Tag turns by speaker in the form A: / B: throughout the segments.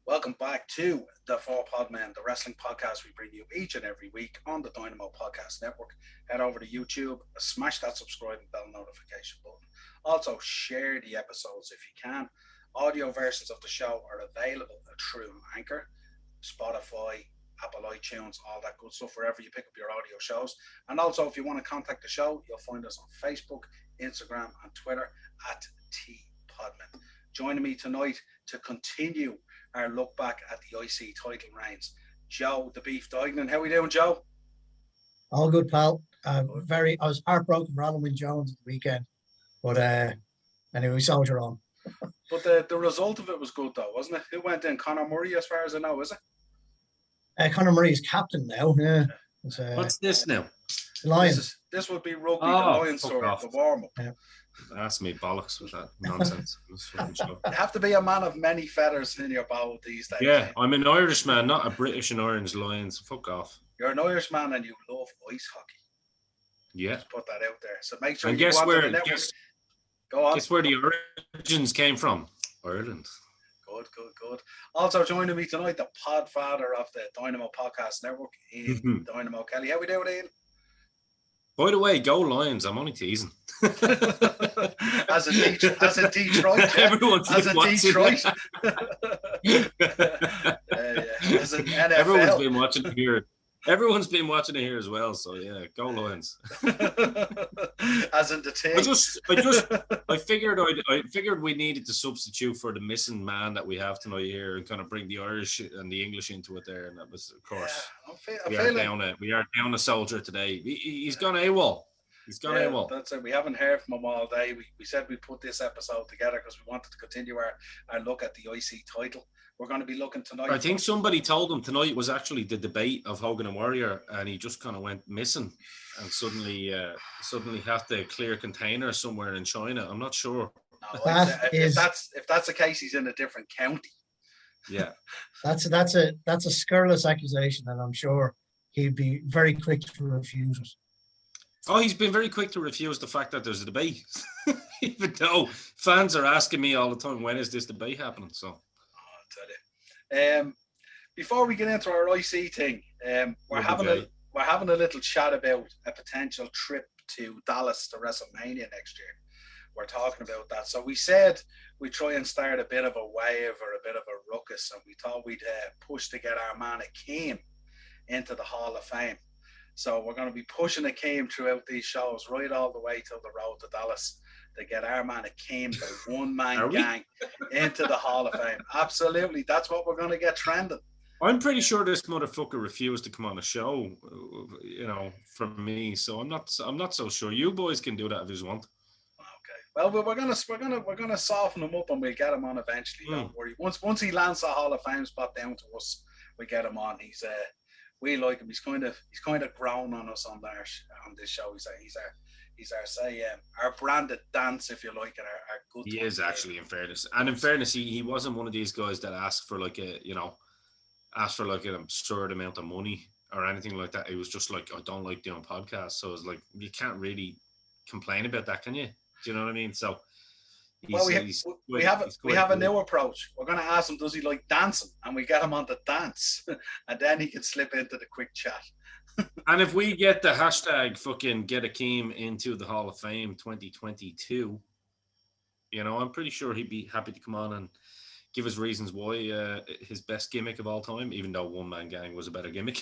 A: Welcome back to the Four Podmen, the wrestling podcast we bring you each and every week on the Dynamo Podcast Network. Head over to YouTube, smash that subscribe and bell notification button. Also, share the episodes if you can. Audio versions of the show are available through Anchor, Spotify, Apple iTunes, all that good stuff, wherever you pick up your audio shows. And also, if you want to contact the show, you'll find us on Facebook, Instagram, and Twitter at @TPodman. Joining me tonight to continue our look back at the IC title reigns, Joe the Beef Dignan. How are we doing, Joe?
B: All good, pal. I was heartbroken for Alan Wynne Jones at the weekend, but anyway, we soldier on.
A: But the result of it was good, though, wasn't it? Who went in? Conor Murray, as far as I know, is it?
B: Conor Murray is captain now. Yeah.
C: What's this now?
B: Lions.
A: This would be rugby, the Lions story, the warm-up.
B: Yeah.
C: That's me bollocks with that nonsense.
A: You have to be a man of many feathers in your bow these days.
C: Yeah, I'm an Irishman, not a British and Orange Lions. Fuck off.
A: You're an Irishman and you love ice hockey.
C: Yeah.
A: Just put that out there. So make sure
C: and
A: you
C: guess
A: go
C: where,
A: to the network. Go on.
C: Guess where the origins came from? Ireland.
A: Good. Also joining me tonight, the podfather of the Dynamo Podcast Network, Ian Dynamo Kelly. How we doing, Ian?
C: By the way, go Lions. I'm only teasing.
A: as a Detroit.
C: Everyone's
A: as a Detroit. As an NFL.
C: Everyone's been watching it here. Everyone's been watching it here as well. So yeah, go Lions.
A: As in the team.
C: I figured we needed to substitute for the missing man that we have tonight here and kind of bring the Irish and the English into it there. And that was, of course, we are down a soldier today. He's gone AWOL. He's gone AWOL.
A: That's it. We haven't heard from him all day. We said we'd put this episode together because we wanted to continue our look at the IC title. We're going to be looking tonight.
C: I think somebody told him tonight was actually the debate of Hogan and Warrior, and he just kind of went missing and suddenly had to clear a container somewhere in China. I'm not sure.
A: No, if that's the case, he's in a different county.
C: Yeah,
B: that's a scurrilous accusation, and I'm sure he'd be very quick to refuse it.
C: Oh, he's been very quick to refuse the fact that there's a debate, even though fans are asking me all the time, when is this debate happening? So.
A: Before we get into our IC thing, we're having a little chat about a potential trip to Dallas to WrestleMania next year. We're talking about that. So we said we'd try and start a bit of a wave or a bit of a ruckus, and we thought we'd push to get our man Akeem into the Hall of Fame. So we're going to be pushing Akeem throughout these shows, right all the way till the road to Dallas, to get our man Akeem, the one-man gang, into the Hall of Fame. Absolutely. That's what we're going to get trending.
C: I'm pretty sure this motherfucker refused to come on a show, from me. So I'm not so sure. You boys can do that if you want.
A: Okay. Well, we're gonna soften him up and we'll get him on eventually. Don't worry. Once he lands the Hall of Fame spot down to us, we get him on. We like him. He's kind of grown on us on this show. He's our branded dance, if you like, and our good.
C: He is actually, in fairness, and in fairness, he wasn't one of these guys that asked for like an absurd amount of money or anything like that. It was just like, I don't like doing podcasts, so it's like you can't really complain about that, can you? Do you know what I mean? So.
A: We have a new approach. We're going to ask him, does he like dancing? And we get him on the dance, and then he can slip into the quick chat.
C: And if we get the hashtag fucking get Akeem into the Hall of Fame 2022, I'm pretty sure he'd be happy to come on and give us reasons why his best gimmick of all time, even though One Man Gang was a better gimmick.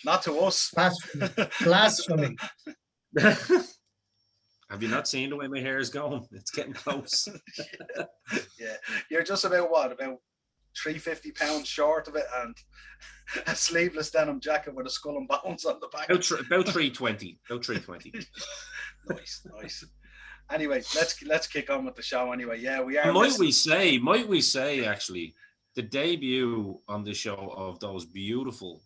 A: Not to us.
B: Blasphemy.
C: Have you not seen the way my hair is going? It's getting close.
A: Yeah. You're just about 350 pounds short of it, and a sleeveless denim jacket with a skull and bones on the back.
C: About 320. About 320.
A: Nice. Anyway, let's kick on with the show. Anyway, yeah, we are.
C: Might we say actually, the debut on the show of those beautiful,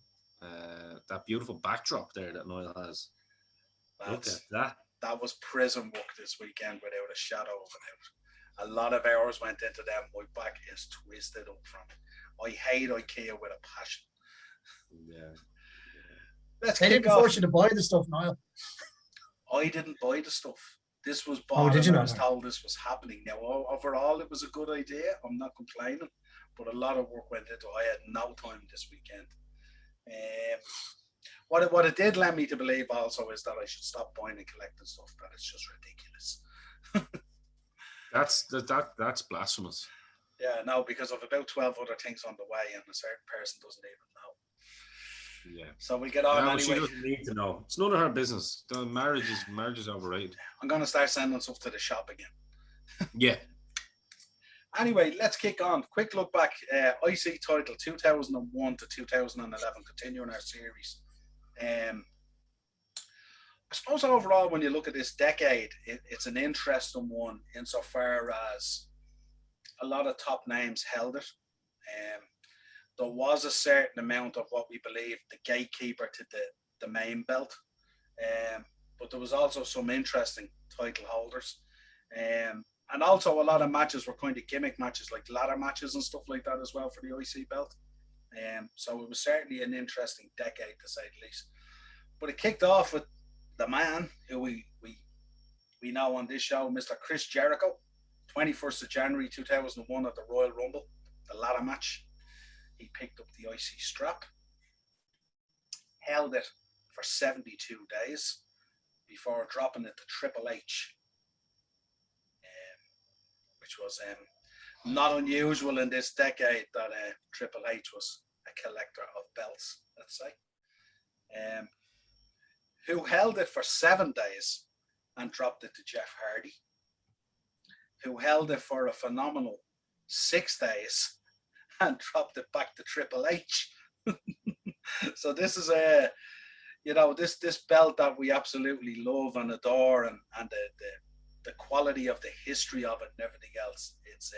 C: that beautiful backdrop there that Niall has. Look at that.
A: That was prison work this weekend, without a shadow of a doubt. A lot of hours went into them. My back is twisted up from it. I hate IKEA with a passion.
C: Yeah.
A: Let's
B: they
A: kick
B: didn't
A: off.
B: force you to buy the stuff, Niall.
A: I didn't buy the stuff. This was
B: Oh,
A: bought
B: did
A: and
B: you
A: I
B: not
A: was
B: know?
A: told this was happening. Now, overall, it was a good idea. I'm not complaining, but a lot of work went into it. I had no time this weekend. Um, what it did lead me to believe also is that I should stop buying and collecting stuff. That it's just ridiculous.
C: That's blasphemous.
A: Yeah, no, because of about 12 other things on the way, and a certain person doesn't even know.
C: Yeah.
A: So we get on
C: Well, she
A: anyway.
C: doesn't need to know. It's none of her business. The marriage is overrated.
A: I'm going to start sending stuff to the shop again.
C: Yeah.
A: Anyway, let's kick on. Quick look back. IC title 2001 to 2011, continuing our series. I suppose overall, when you look at this decade, it's an interesting one insofar as a lot of top names held it. There was a certain amount of what we believe the gatekeeper to the main belt. But there was also some interesting title holders. And also a lot of matches were kind of gimmick matches, like ladder matches and stuff like that as well for the IC belt. So it was certainly an interesting decade, to say the least. But it kicked off with the man who we know on this show, Mr. Chris Jericho, 21st of January 2001 at the Royal Rumble, the ladder match. He picked up the IC strap, held it for 72 days before dropping it to Triple H, which was not unusual in this decade that Triple H was a collector of belts, let's say. Who held it for 7 days and dropped it to Jeff Hardy, who held it for a phenomenal 6 days and dropped it back to Triple H. So this is this belt that we absolutely love and adore, and the quality of the history of it and everything else. It's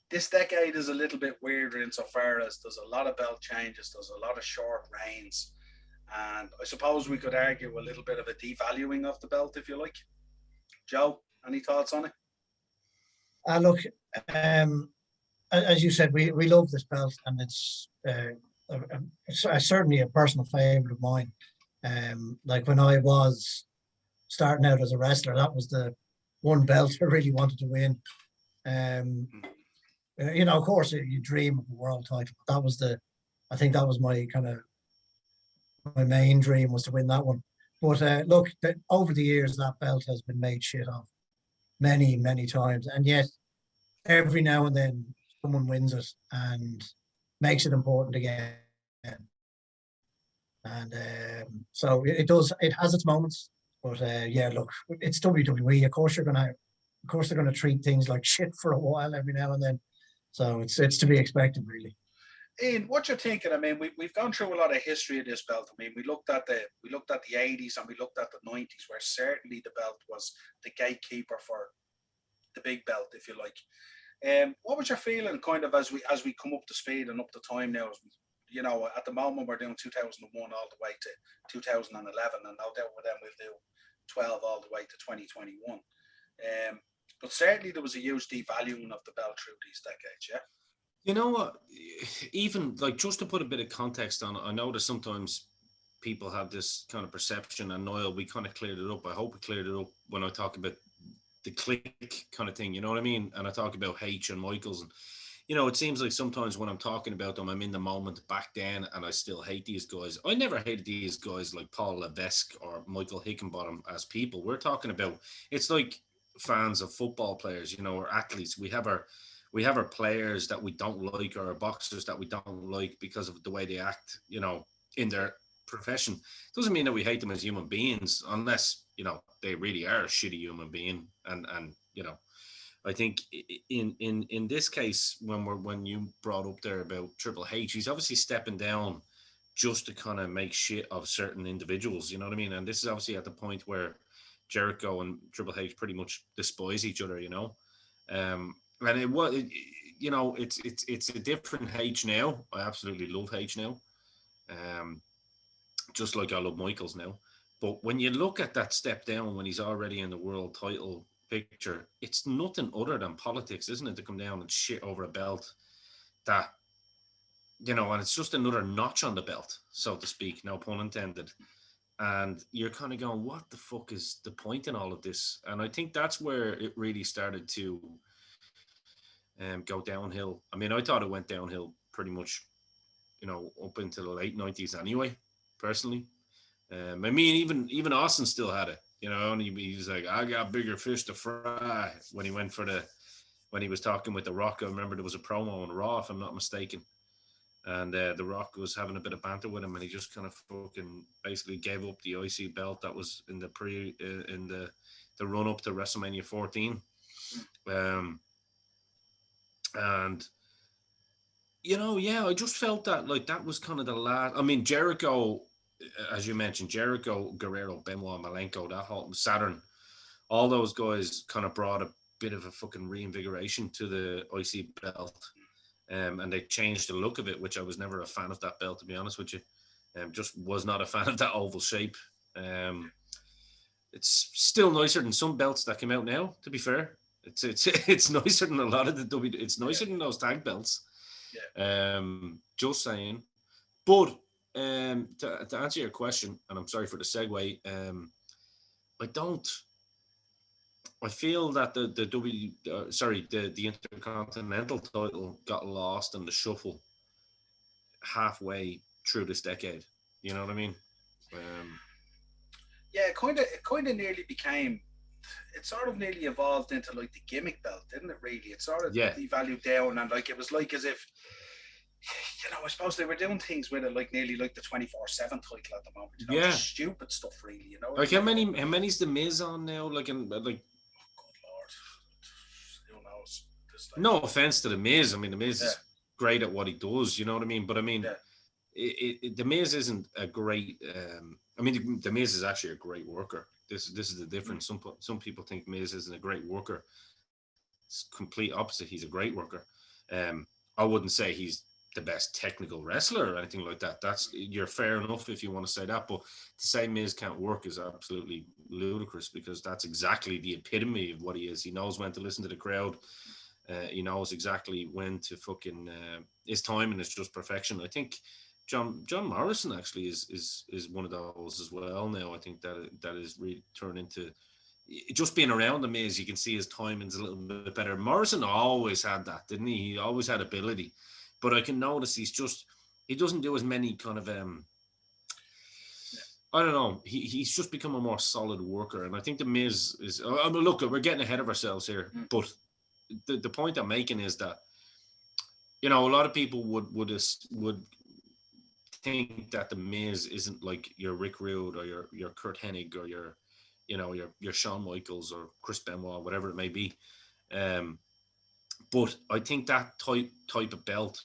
A: this decade is a little bit weirder insofar as there's a lot of belt changes, there's a lot of short reigns, and I suppose we could argue a little bit of a devaluing of the belt, if you like. Joe, any thoughts on it?
B: Look, as you said, we love this belt, and it's certainly a personal favorite of mine. Like when I was starting out as a wrestler, that was the one belt I really wanted to win. Of course, you dream of a world title. That was I think that was my main dream, was to win that one. But look, over the years, that belt has been made shit of many, many times, and yet every now and then someone wins it and makes it important again. And so it does. It has its moments, but yeah, look, it's WWE. Of course, they're gonna treat things like shit for a while every now and then. So it's to be expected, really.
A: Ian, what you're thinking? I mean, we've gone through a lot of history of this belt. I mean, we looked at the 80s and we looked at the 90s, where certainly the belt was the gatekeeper for the big belt, if you like. What was your feeling, kind of, as we come up to speed and up to time now? As we, at the moment we're doing 2001 all the way to 2011, and no doubt with them we'll do 12 all the way to 2021. But certainly there was a huge devaluing of the belt through these decades. Yeah.
C: You know what? Even like, just to put a bit of context on it, I know that sometimes people have this kind of perception, and Niall, we kind of cleared it up. I hope we cleared it up when I talk about the click kind of thing, you know what I mean? And I talk about H and Michaels, and it seems like sometimes when I'm talking about them, I'm in the moment back then, and I still hate these guys. I never hated these guys like Paul Levesque or Michael Hickenbottom as people. We're talking about, it's like fans of football players, or athletes. We have our players that we don't like, or our boxers that we don't like because of the way they act, in their profession. Doesn't mean that we hate them as human beings, unless they really are a shitty human being. And I think in this case, when you brought up there about Triple H, he's obviously stepping down just to kind of make shit of certain individuals, you know what I mean? And this is obviously at the point where Jericho and Triple H pretty much despise each other, and it's a different H now. I absolutely love H now, just like I love Michaels now. But when you look at that step down when he's already in the world title picture, it's nothing other than politics, isn't it? To come down and shit over a belt that, and it's just another notch on the belt, so to speak, no pun intended, And you're kind of going, what the fuck is the point in all of this? And I think that's where it really started to go downhill. I mean, I thought it went downhill pretty much, up into the late 90s anyway, personally. I mean, even Austin still had it, and he was like, I got bigger fish to fry when he was talking with The Rock. I remember there was a promo on Raw, if I'm not mistaken. And The Rock was having a bit of banter with him, and he just kind of fucking basically gave up the IC belt that was in the run up to WrestleMania 14. And I just felt that like that was kind of the last. I mean, Jericho, as you mentioned, Jericho, Guerrero, Benoit, Malenko, that whole Saturn, all those guys kind of brought a bit of a fucking reinvigoration to the IC belt. And they changed the look of it, which I was never a fan of that belt, to be honest with you. Just was not a fan of that oval shape. It's still nicer than some belts that came out now, to be fair. It's nicer than a lot of the it's nicer than those tag belts.
A: Yeah.
C: Just saying. But to answer your question, and I'm sorry for the segue, I feel that the Intercontinental title got lost in the shuffle halfway through this decade. You know what I mean?
A: Yeah, it kind of nearly became. It sort of nearly evolved into like the gimmick belt, didn't it? Really, it sort of devalued down, and like it was like as if, I suppose they were doing things with it like nearly like the 24/7 title at the moment. Just stupid stuff, really.
C: Like how many's the Miz on now? Like
A: who knows?
C: No offense to the Miz. I mean, the Miz is great at what he does. You know what I mean? But I mean, the Miz isn't a great. I mean, the Miz is actually a great worker. This is the difference. Some people think Miz isn't a great worker. It's complete opposite. He's a great worker. I wouldn't say he's the best technical wrestler or anything like that. You're fair enough if you want to say that, but to say Miz can't work is absolutely ludicrous, because that's exactly the epitome of what he is. He knows when to listen to the crowd. He knows exactly when to fucking his timing is just perfection. I think John Morrison actually is one of those as well now. I think that is really turned into just being around the Miz. You can see his timing's a little bit better. Morrison always had that, didn't he? He always had ability, but I can notice he doesn't do as many kind of I don't know. He's just become a more solid worker, and I think the Miz is. I mean, look, we're getting ahead of ourselves here, but the point I'm making is that a lot of people would think that the Miz isn't like your Rick Rude or your Kurt Hennig or your Shawn Michaels or Chris Benoit, whatever it may be. But I think that type of belt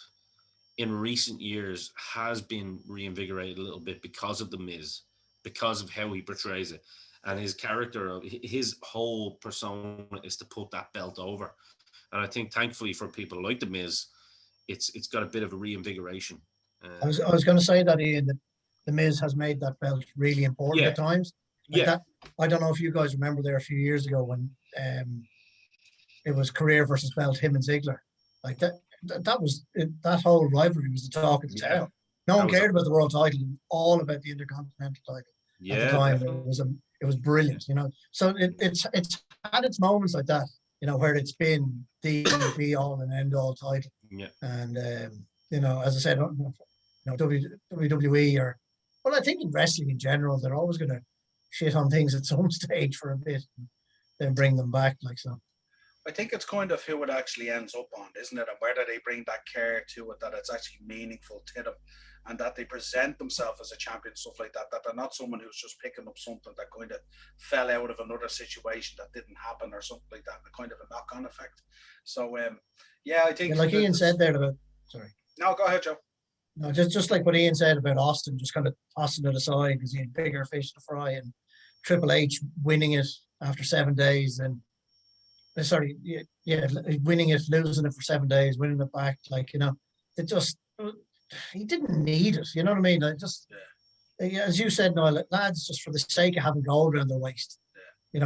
C: in recent years has been reinvigorated a little bit because of the Miz, because of how he portrays it, and his character. His whole persona is to put that belt over, and I think thankfully for people like the Miz, it's got a bit of a reinvigoration.
B: I was going to say that, Ian, that the Miz has made that belt really important at times. Like that, I don't know if you guys remember there a few years ago when it was career versus belt, him and Ziggler. Like that was that whole rivalry was the talk of the town. No one cared about the world title, all about the Intercontinental title at the time. Definitely. It was brilliant, So it's had its moments like that, where it's been the be all and end all title.
C: Yeah.
B: And as I said, WWE I think in wrestling in general, they're always going to shit on things at some stage for a bit, and then bring them back like so.
A: I think it's kind of who it actually ends up on, isn't it? And whether they bring that care to it, that it's actually meaningful to them, and that they present themselves as a champion, stuff like that, that they're not someone who's just picking up something that kind of fell out of another situation that didn't happen or something like that, kind of a knock-on effect. So, I think...
B: like Ian said there about... Sorry.
A: No, go ahead, Joe.
B: No, just like what Ian said about Austin, just kind of tossing it aside because he had bigger fish to fry, and Triple H winning it after 7 days, and winning it, losing it for 7 days, winning it back, it just, he didn't need it, you know what I mean? As you said, no, lads, just for the sake of having gold around their waist,
A: it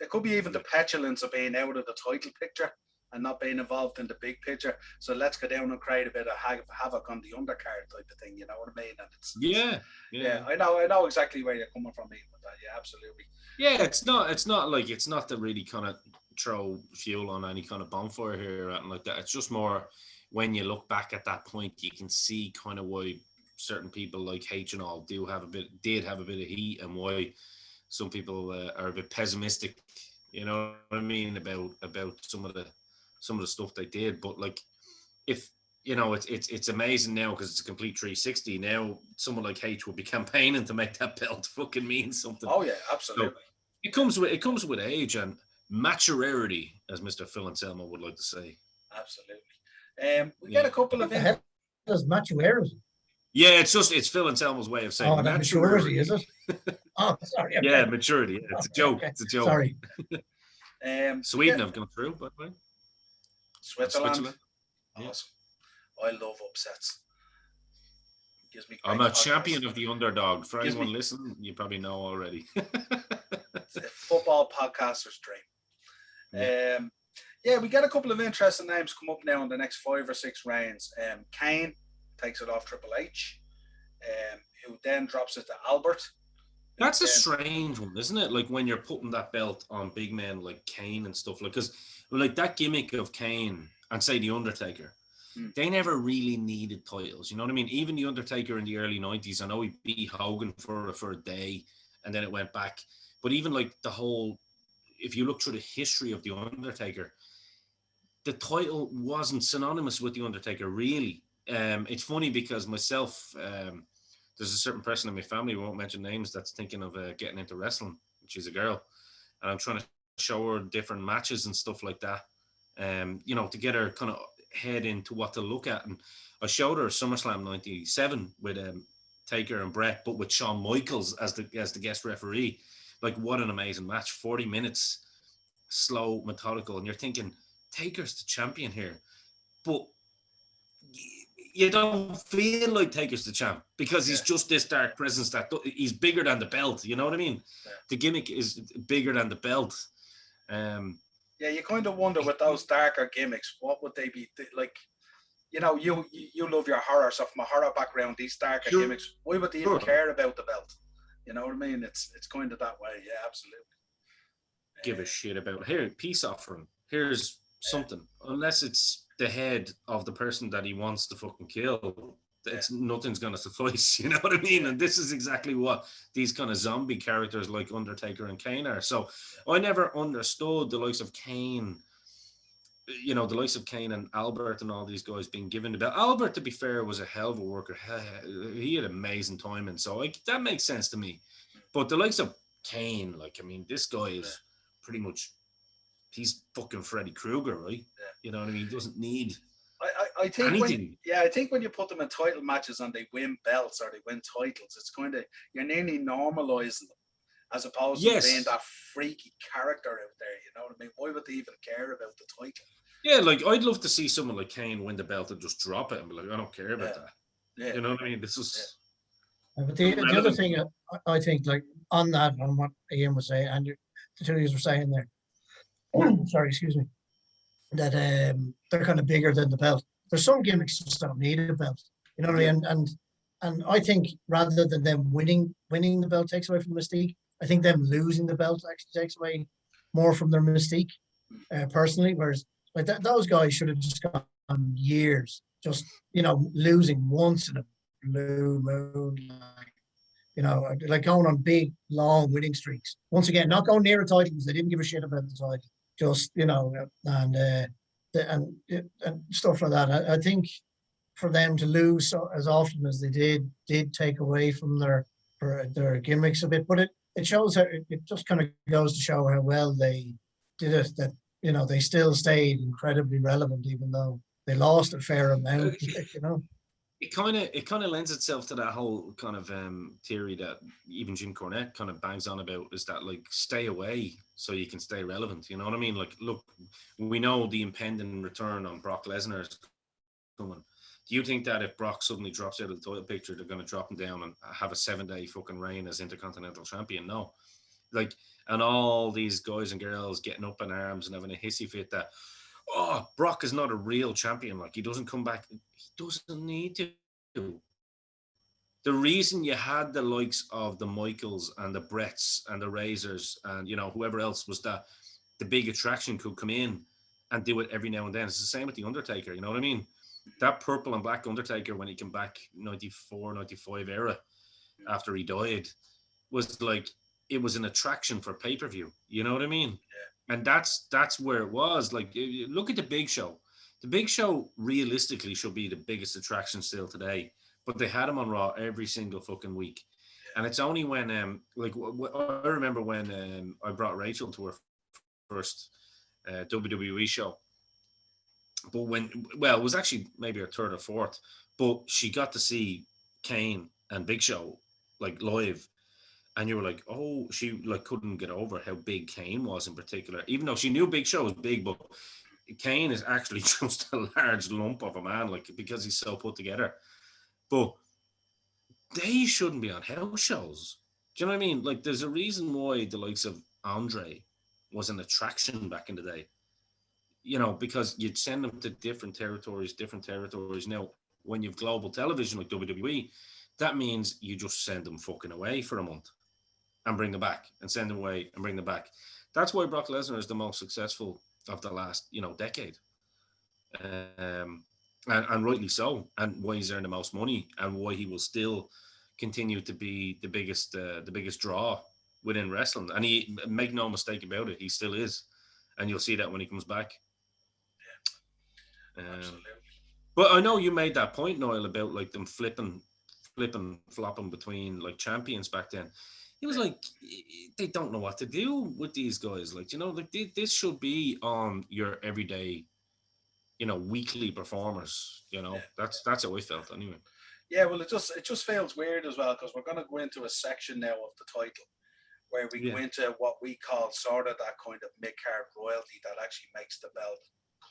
A: could be even the petulance of being out of the title picture. and not being involved in the big picture. So let's go down and create a bit of havoc on the undercard type of thing. You know what I mean? And
C: Yeah.
A: I know exactly where you're coming from, Ian, with that. Yeah, absolutely.
C: Yeah, it's not to really kind of throw fuel on any kind of bonfire here or anything like that. It's just more when you look back at that point, you can see kind of why certain people like H and all did have a bit of heat, and why some people are a bit pessimistic. You know what I mean about some of the stuff they did. But like, if you know, it's amazing now because it's a complete 360. Now someone like H will be campaigning to make that belt fucking mean something.
A: Oh yeah, absolutely.
C: So it comes with age and maturity, as Mr. Phil Anselmo would like to say.
A: Absolutely. We get a couple
B: What
A: of
B: the hell does maturity?
C: Yeah, it's Phil Anselmo's way of saying
B: Oh, that maturity, is it? Oh, sorry. Okay.
C: Yeah, maturity. Yeah, it's a joke.
B: Okay.
C: It's a joke.
B: Sorry.
C: Sweden have gone through, by the way.
A: Switzerland.
C: Yeah.
A: Awesome. I love upsets. Gives me
C: I'm
A: great
C: a
A: podcasts.
C: champion of the underdog. For
A: Gives
C: anyone
A: me-
C: listening, you probably know already.
A: It's a football podcaster's dream.
C: Yeah.
A: We get a couple of interesting names come up now in the next 5 or 6 rounds. Kane takes it off Triple H, who then drops it to Albert.
C: That's a strange one, isn't it? Like when you're putting that belt on big men like Kane and stuff, like, because like that gimmick of Kane and say the Undertaker, they never really needed titles. You know what I mean? Even the Undertaker in the early 90s, I know he beat Hogan for a day, and then it went back. But even like the whole, if you look through the history of the Undertaker, the title wasn't synonymous with the Undertaker, really. It's funny because myself, there's a certain person in my family, we won't mention names, that's thinking of getting into wrestling. She's a girl, and I'm trying to show her different matches and stuff like that. You know, to get her kind of head into what to look at. And I showed her SummerSlam '97 with Taker and Brett, but with Shawn Michaels as the guest referee. Like, what an amazing match! 40 minutes, slow, methodical, and you're thinking Taker's the champion here, but you don't feel like Taker's the champ because he's just this dark presence that he's bigger than the belt. You know what I mean? Yeah. The gimmick is bigger than the belt.
A: You kind of wonder with those darker gimmicks, what would they be like? You know, you love your horror stuff. My horror background, these darker gimmicks. Why would they even care about the belt? You know what I mean? It's kind of that way. Yeah, absolutely.
C: Give a shit about here. Peace offering. Here's something. Unless it's the head of the person that he wants to fucking kill, nothing's gonna suffice. You know what I mean? And this is exactly what these kind of zombie characters like Undertaker and Kane are. So I never understood the likes of Kane. You know, the likes of Kane and Albert and all these guys being given the belt. Albert, to be fair, was a hell of a worker. He had amazing timing, so that makes sense to me. But the likes of Kane, like, I mean, this guy is pretty much, he's fucking Freddy Krueger, right? Yeah. You know what I mean? He doesn't need
A: I think
C: anything.
A: I think when you put them in title matches and they win belts or they win titles, it's kind of, you're nearly normalizing them as opposed to being that freaky character out there. You know what I mean? Why would they even care about the title?
C: Yeah, like, I'd love to see someone like Kane win the belt and just drop it and be like, I don't care about that. Yeah. You know what I mean? This is.
B: But the other thing I think, like, on what Ian was saying, and the two of you were saying there, sorry, excuse me, that they're kind of bigger than the belt. There's some gimmicks just don't need a belt. You know what I mean? And I think rather than them winning the belt takes away from the mystique, I think them losing the belt actually takes away more from their mystique, personally. Whereas like those guys should have just gone years, just, you know, losing once in a blue moon, like, you know, like going on big, long winning streaks. Once again, not going near a title because they didn't give a shit about the title. Just, you know, and stuff like that. I think for them to lose as often as they did take away from their gimmicks a bit. But it shows how it just kind of goes to show how well they did it. That, you know, they still stayed incredibly relevant even though they lost a fair amount. You know.
C: It kind of lends itself to that whole kind of theory that even Jim Cornette kind of bangs on about, is that, like, stay away so you can stay relevant. You know what I mean? Like, look, we know the impending return on Brock Lesnar is coming. Do you think that if Brock suddenly drops out of the title picture, they're going to drop him down and have a 7-day fucking reign as Intercontinental Champion? No. Like, and all these guys and girls getting up in arms and having a hissy fit that, oh, Brock is not a real champion. Like, he doesn't come back. He doesn't need to. The reason you had the likes of the Michaels and the Bretts and the Razors and, you know, whoever else was that the big attraction could come in and do it every now and then. It's the same with the Undertaker. You know what I mean? That purple and black Undertaker, when he came back 94, 95 era after he died, was like, it was an attraction for pay-per-view. You know what I mean?
A: Yeah.
C: And that's where it was. Like, look at the Big Show. The Big Show realistically should be the biggest attraction still today, but they had him on Raw every single fucking week. And it's only when I remember when I brought Rachel to her first WWE show, but it was actually maybe her third or fourth, but she got to see Kane and Big Show like live, and you were like, oh, she like couldn't get over how big Kane was in particular, even though she knew Big Show was big, but Kane is actually just a large lump of a man, like, because he's so put together. But they shouldn't be on house shows. Do you know what I mean? Like, there's a reason why the likes of Andre was an attraction back in the day. You know, because you'd send them to different territories. Now, when you've global television like WWE, that means you just send them fucking away for a month and bring them back, and send them away and bring them back. That's why Brock Lesnar is the most successful of the last, decade. And rightly so, and why he's earned the most money, and why he will still continue to be the biggest draw within wrestling. And he, make no mistake about it, he still is, and you'll see that when he comes back.
A: Absolutely.
C: But I know you made that point, Noel, about like them flipping, flopping between like champions back then. It was like, they don't know what to do with these guys. Like, like this should be on your everyday, weekly performers.
A: Yeah.
C: That's how I felt anyway.
A: Yeah, well, it just feels weird as well, because we're going to go into a section now of the title where we go into what we call sort of that kind of mid-card royalty that actually makes the belt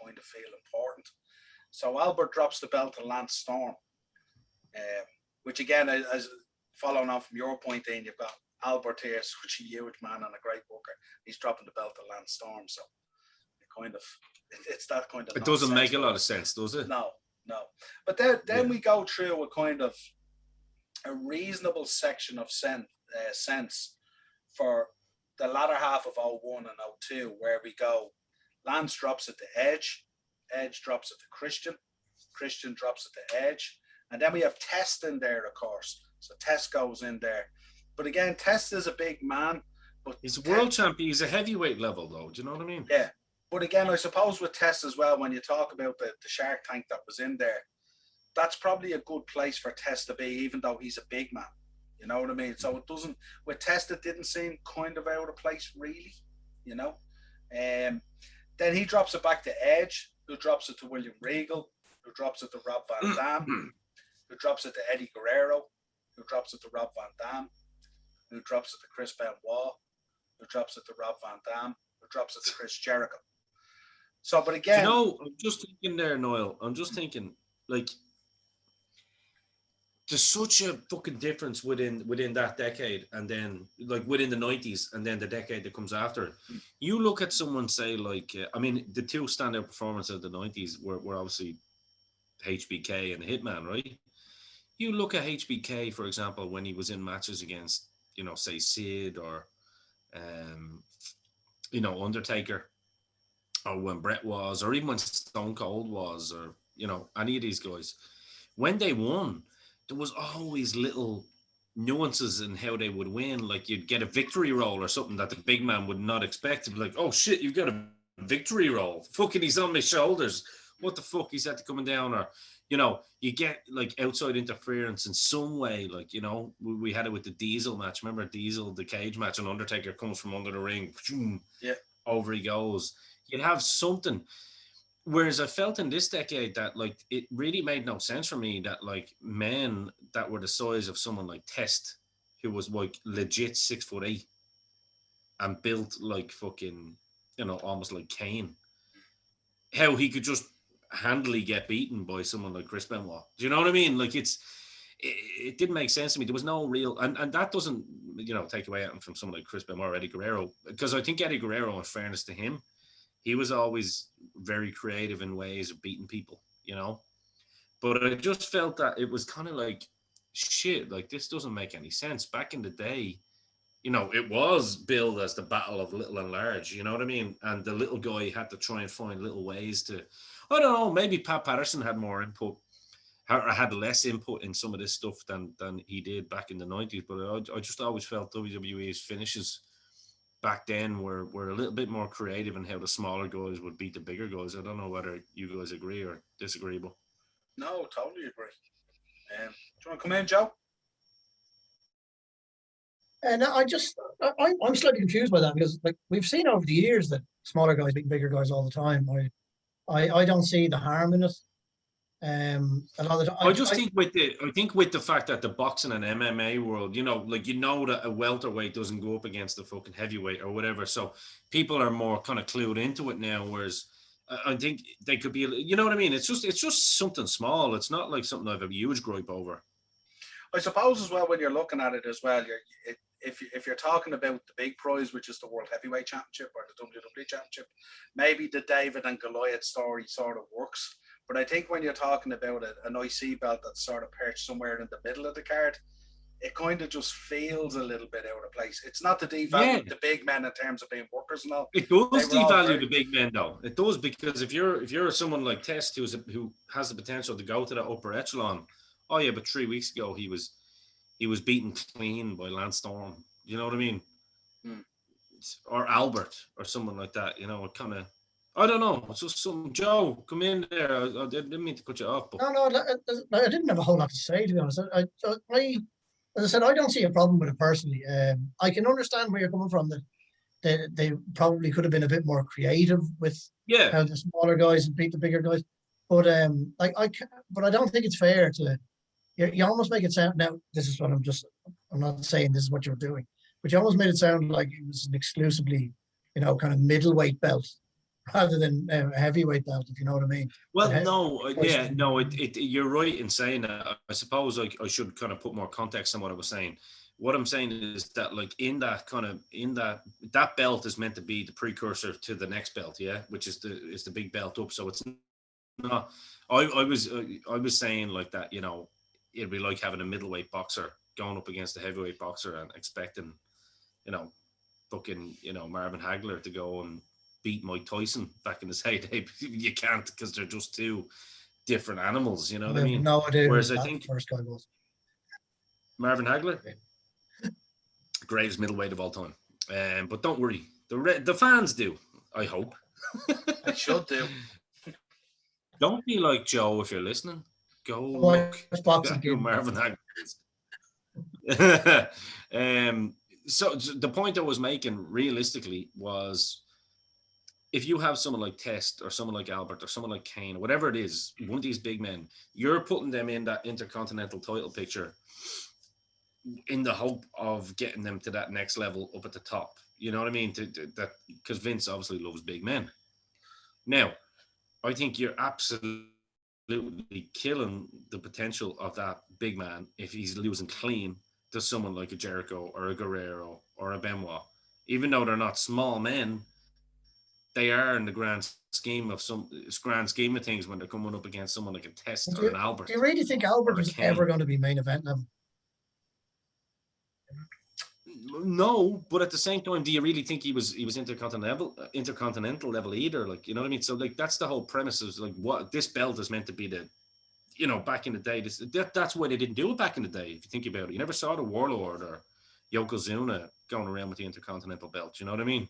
A: kind of feel important. So Albert drops the belt to Lance Storm, which again, as following on from your point, Ian, you've got Albert here, such a huge man and a great booker. He's dropping the belt to Lance Storm, so it's that kind of.
C: It doesn't make a lot of sense, does it?
A: No. But then we go through a kind of a reasonable section of sense for the latter half of 01 and 02, where we go, Lance drops it to Edge drops it to Christian drops it to Edge, and then we have Test in there, of course. So Test goes in there. But again, Test is a big man. But
C: he's a world champion. He's a heavyweight level, though. Do you know what I mean?
A: Yeah. But again, I suppose with Test as well, when you talk about the Shark Tank that was in there, that's probably a good place for Test to be, even though he's a big man. You know what I mean? So it doesn't, with Test, it didn't seem kind of out of place, really. Then he drops it back to Edge, who drops it to William Regal, who drops it to Rob Van Dam, who drops it to Eddie Guerrero, who drops it to Rob Van Dam, who drops it to Chris Benoit, who drops it to Rob Van Dam, who drops it to Chris Jericho. So, but again,
C: I'm just thinking there, Noel. I'm just thinking, like, there's such a fucking difference within that decade, and then like within the 90s, and then the decade that comes after. You look at someone, say, like, the two standout performances of the 90s were obviously HBK and the Hitman, right? You look at HBK, for example, when he was in matches against, say Sid or, Undertaker, or when Brett was, or even when Stone Cold was, or, any of these guys, when they won, there was always little nuances in how they would win. Like, you'd get a victory roll or something that the big man would not expect. To be like, oh shit, you've got a victory roll. Fucking, he's on my shoulders. What the fuck? He's had to coming down. Or, you get like outside interference in some way. Like, we had it with the Diesel match. Remember Diesel, the cage match, and Undertaker comes from under the ring.
A: Yeah.
C: Over he goes. You'd have something. Whereas I felt in this decade that, like, it really made no sense for me that, like, men that were the size of someone like Test, who was like legit 6'8" and built like fucking, almost like Kane, how he could just handily get beaten by someone like Chris Benoit. Do you know what I mean? Like, it didn't make sense to me. There was no real, and that doesn't, take away from someone like Chris Benoit or Eddie Guerrero, because I think Eddie Guerrero, in fairness to him, he was always very creative in ways of beating people, you know. But I just felt that it was kind of like, shit, like this doesn't make any sense. Back in the day, you know, it was billed as the battle of little and large, you know what I mean? And the little guy had to try and find little ways to, I don't know, maybe Pat Patterson had more input, had less input in some of this stuff than he did back in the 90s. But I just always felt WWE's finishes back then were a little bit more creative in how the smaller guys would beat the bigger guys. I don't know whether you guys agree or disagree, but
A: No, totally agree. Do you want to come in, Joe?
B: And I'm slightly confused by that because like we've seen over the years that smaller guys beat bigger guys all the time. I don't see the harm in it. A lot of the
C: I just think with the fact that the boxing and MMA world, you know, like, you know, that a welterweight doesn't go up against a fucking heavyweight or whatever, so people are more kind of clued into it now. Whereas I think they could be, you know what I mean? It's just something small. It's not like something I have a huge gripe over.
A: I suppose as well, when you're looking at it as well, if you're talking about the big prize, which is the World Heavyweight Championship or the WWE Championship, maybe the David and Goliath story sort of works. But I think when you're talking about an IC belt that's sort of perched somewhere in the middle of the card, it kind of just feels a little bit out of place. It's not to devalue the big men in terms of being workers and all.
C: It does devalue the big men, though. It does, because if you're someone like Test who has the potential to go to that upper echelon, oh yeah, but 3 weeks ago he was beaten clean by Lance Storm. You know what I mean? Or Albert or someone like that. You know, it kind of, I don't know. It's just some Joe, come in there. I didn't mean to cut you off, but
B: no, I didn't have a whole lot to say, to be honest. As I said, I don't see a problem with it personally. I can understand where you're coming from. That they probably could have been a bit more creative with how the smaller guys beat the bigger guys. But but I don't think it's fair to. You almost make it sound, now this is what I'm not saying this is what you're doing, but you almost made it sound like it was an exclusively, you know, kind of middleweight belt rather than a heavyweight belt, if you know what I mean.
C: Well, you're right in saying that. I suppose I should kind of put more context on what I was saying. What I'm saying is that, like, that belt is meant to be the precursor to the next belt, yeah, which is the big belt up. So it's not. I was saying like that, you know, it'd be like having a middleweight boxer going up against a heavyweight boxer and expecting, you know, fucking, you know, Marvin Hagler to go and beat Mike Tyson back in his heyday. You can't, because they're just two different animals, you know what I mean?
B: No idea.
C: Whereas I think
B: the first guy was
C: Marvin Hagler, greatest middleweight of all time. But don't worry, the fans do, I hope.
A: They should do.
C: Don't be like Joe if you're listening. Go look at who Marvin Hagler is. So the point I was making realistically was, if you have someone like Test or someone like Albert or someone like Kane or whatever it is, one of these big men, you're putting them in that intercontinental title picture in the hope of getting them to that next level up at the top. You know what I mean? That because Vince obviously loves big men. Now, I think you're absolutely killing the potential of that big man if he's losing clean to someone like a Jericho or a Guerrero or a Benoit. Even though they're not small men, they are in the grand scheme of things when they're coming up against someone like a Test or an Albert.
B: Do you really think Albert is ever going to be main event level?
C: No, but at the same time, do you really think he was intercontinental level either? Like, you know what I mean? So like, that's the whole premise of like what this belt is meant to be. The, you know, back in the day, that's why they didn't do it back in the day. If you think about it, you never saw the Warlord or Yokozuna going around with the intercontinental belt. You know what I mean?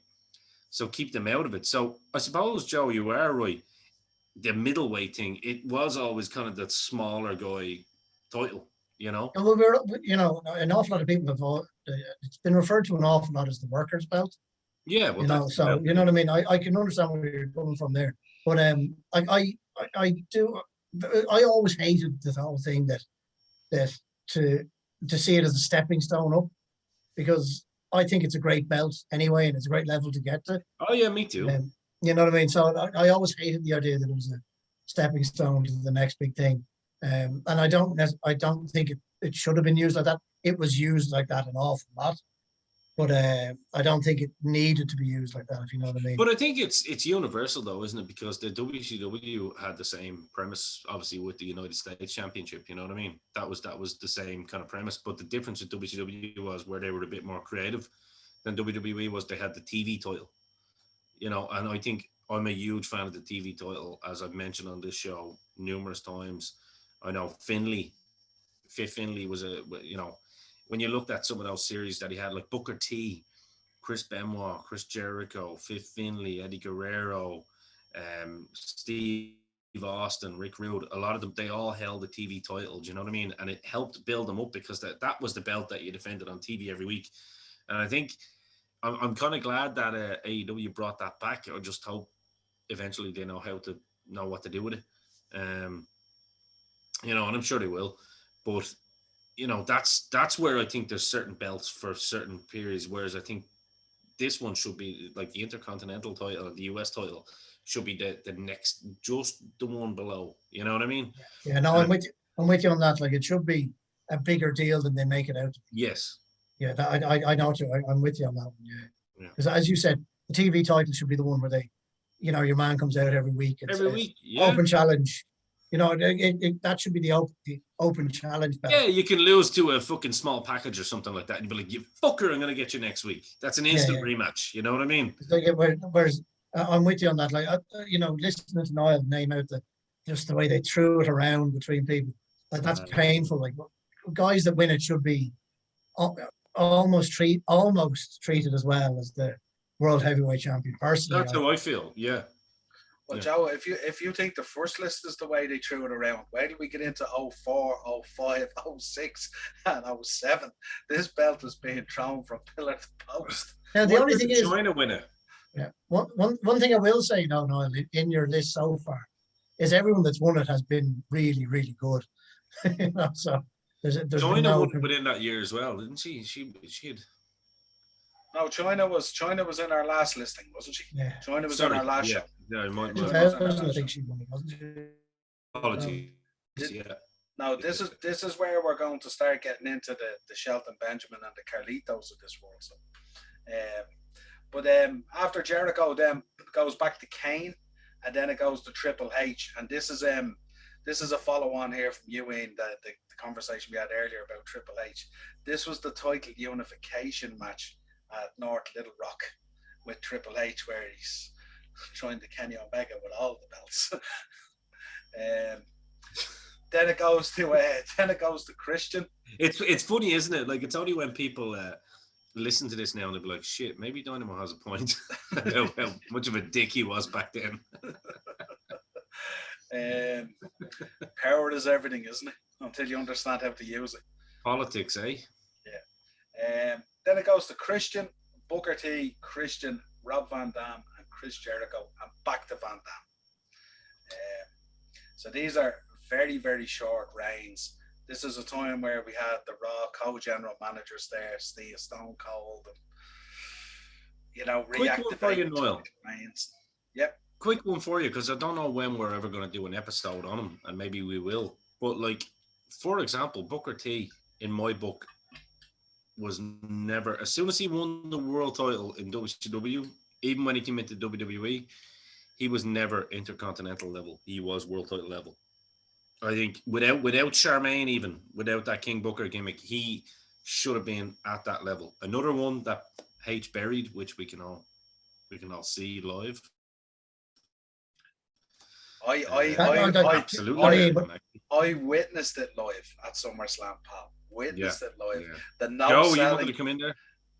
C: So keep them out of it. So I suppose, Joe, you are right. The middleweight thing, it was always kind of that smaller guy title. You know,
B: well, you know, an awful lot of people have. It's been referred to an awful lot as the workers' belt.
C: Yeah, well,
B: you know, so you know what I mean. I can understand where you're coming from there, but I do. I always hated this whole thing that to see it as a stepping stone up, because I think it's a great belt anyway, and it's a great level to get to.
C: Oh yeah, me too.
B: You know what I mean. So I always hated the idea that it was a stepping stone to the next big thing. And I don't think it should have been used like that. It was used like that an awful lot. But I don't think it needed to be used like that, if you know what I mean.
C: But I think it's universal though, isn't it? Because the WCW had the same premise, obviously, with the United States Championship. You know what I mean? That was the same kind of premise. But the difference with WCW was where they were a bit more creative than WWE was. They had the TV title. You know, and I think I'm a huge fan of the TV title, as I've mentioned on this show numerous times. I know Fifth Finlay was when you looked at some of those series that he had, like Booker T, Chris Benoit, Chris Jericho, Fifth Finlay, Eddie Guerrero, Steve Austin, Rick Rude, a lot of them, they all held the TV title. Do you know what I mean? And it helped build them up because that was the belt that you defended on TV every week. And I think I'm kind of glad that AEW brought that back. I just hope eventually they know what to do with it. And I'm sure they will. But that's where I think there's certain belts for certain periods, whereas I think this one should be like the Intercontinental title, the US title should be the next, just the one below. You know what I mean?
B: Yeah, no, I'm with you. I'm with you on that. Like, it should be a bigger deal than they make it out to be.
C: Yes.
B: Yeah, I know too. I'm with you on that one.
C: Yeah.
B: Because as you said, the TV title should be the one where they, your man comes out every week.
C: Every week, yeah.
B: Open challenge. That should be the open challenge belt.
C: Yeah, you can lose to a fucking small package or something like that. And you'd be like, you fucker, I'm going to get you next week. That's an instant rematch. You know what I mean?
B: Whereas I'm with you on that. Like, listening to Niall name out just the way they threw it around between people. Like, that's painful. Like, guys that win it should be almost treated as well as the world heavyweight champion. Personally,
C: that's how I feel. Yeah.
A: Well, Joe, if you think the first list is the way they threw it around, where did we get into 04, 05, 06, and 07? This belt is being thrown from pillar to post.
B: Now, the only thing is
C: China win it.
B: Yeah. One thing I will say, Niall, in your list so far, is everyone that's won it has been really, really good. So there's
C: China won within that year as well, didn't she? She had.
A: No, China was in our last listing, wasn't she?
B: Yeah.
A: China was in our last show.
C: Yeah, I
B: think she won it, wasn't she?
C: Apologies. Yeah.
A: No, this is where we're going to start getting into the Shelton Benjamin and the Carlitos of this world. So, but after Jericho, then it goes back to Kane, and then it goes to Triple H, and this is a follow on here from you, Ian, the conversation we had earlier about Triple H. This was the title unification match at North Little Rock with Triple H, where he's trying to Kenny Omega with all the belts. Then it goes to Christian.
C: It's funny, isn't it? Like, it's only when people listen to this now and they'll be like, shit, maybe Dynamo has a point. how much of a dick he was back then.
A: Power is everything, isn't it? Until you understand how to use it.
C: Politics, eh?
A: Yeah. Then it goes to Christian, Booker T, Christian, Rob Van Dam, and Chris Jericho, and back to Van Dam. So these are very, very short reigns. This is a time where we had the Raw co-general managers there, Steve Stone Cold, and reactivating reigns. Yep.
C: Quick one for you, because I don't know when we're ever going to do an episode on him, and maybe we will. But, like, for example, Booker T, in my book, was never, as soon as he won the world title in WCW, even when he came into WWE, he was never intercontinental level. He was world title level. I think without Charmaine, even without that King Booker gimmick, he should have been at that level. Another one that H buried, which we can all see live.
A: Absolutely. I witnessed it live at SummerSlam, pal. Witnessed it live.
C: Yeah.
A: The no
C: Joe,
A: selling.
C: you wanted to come in there?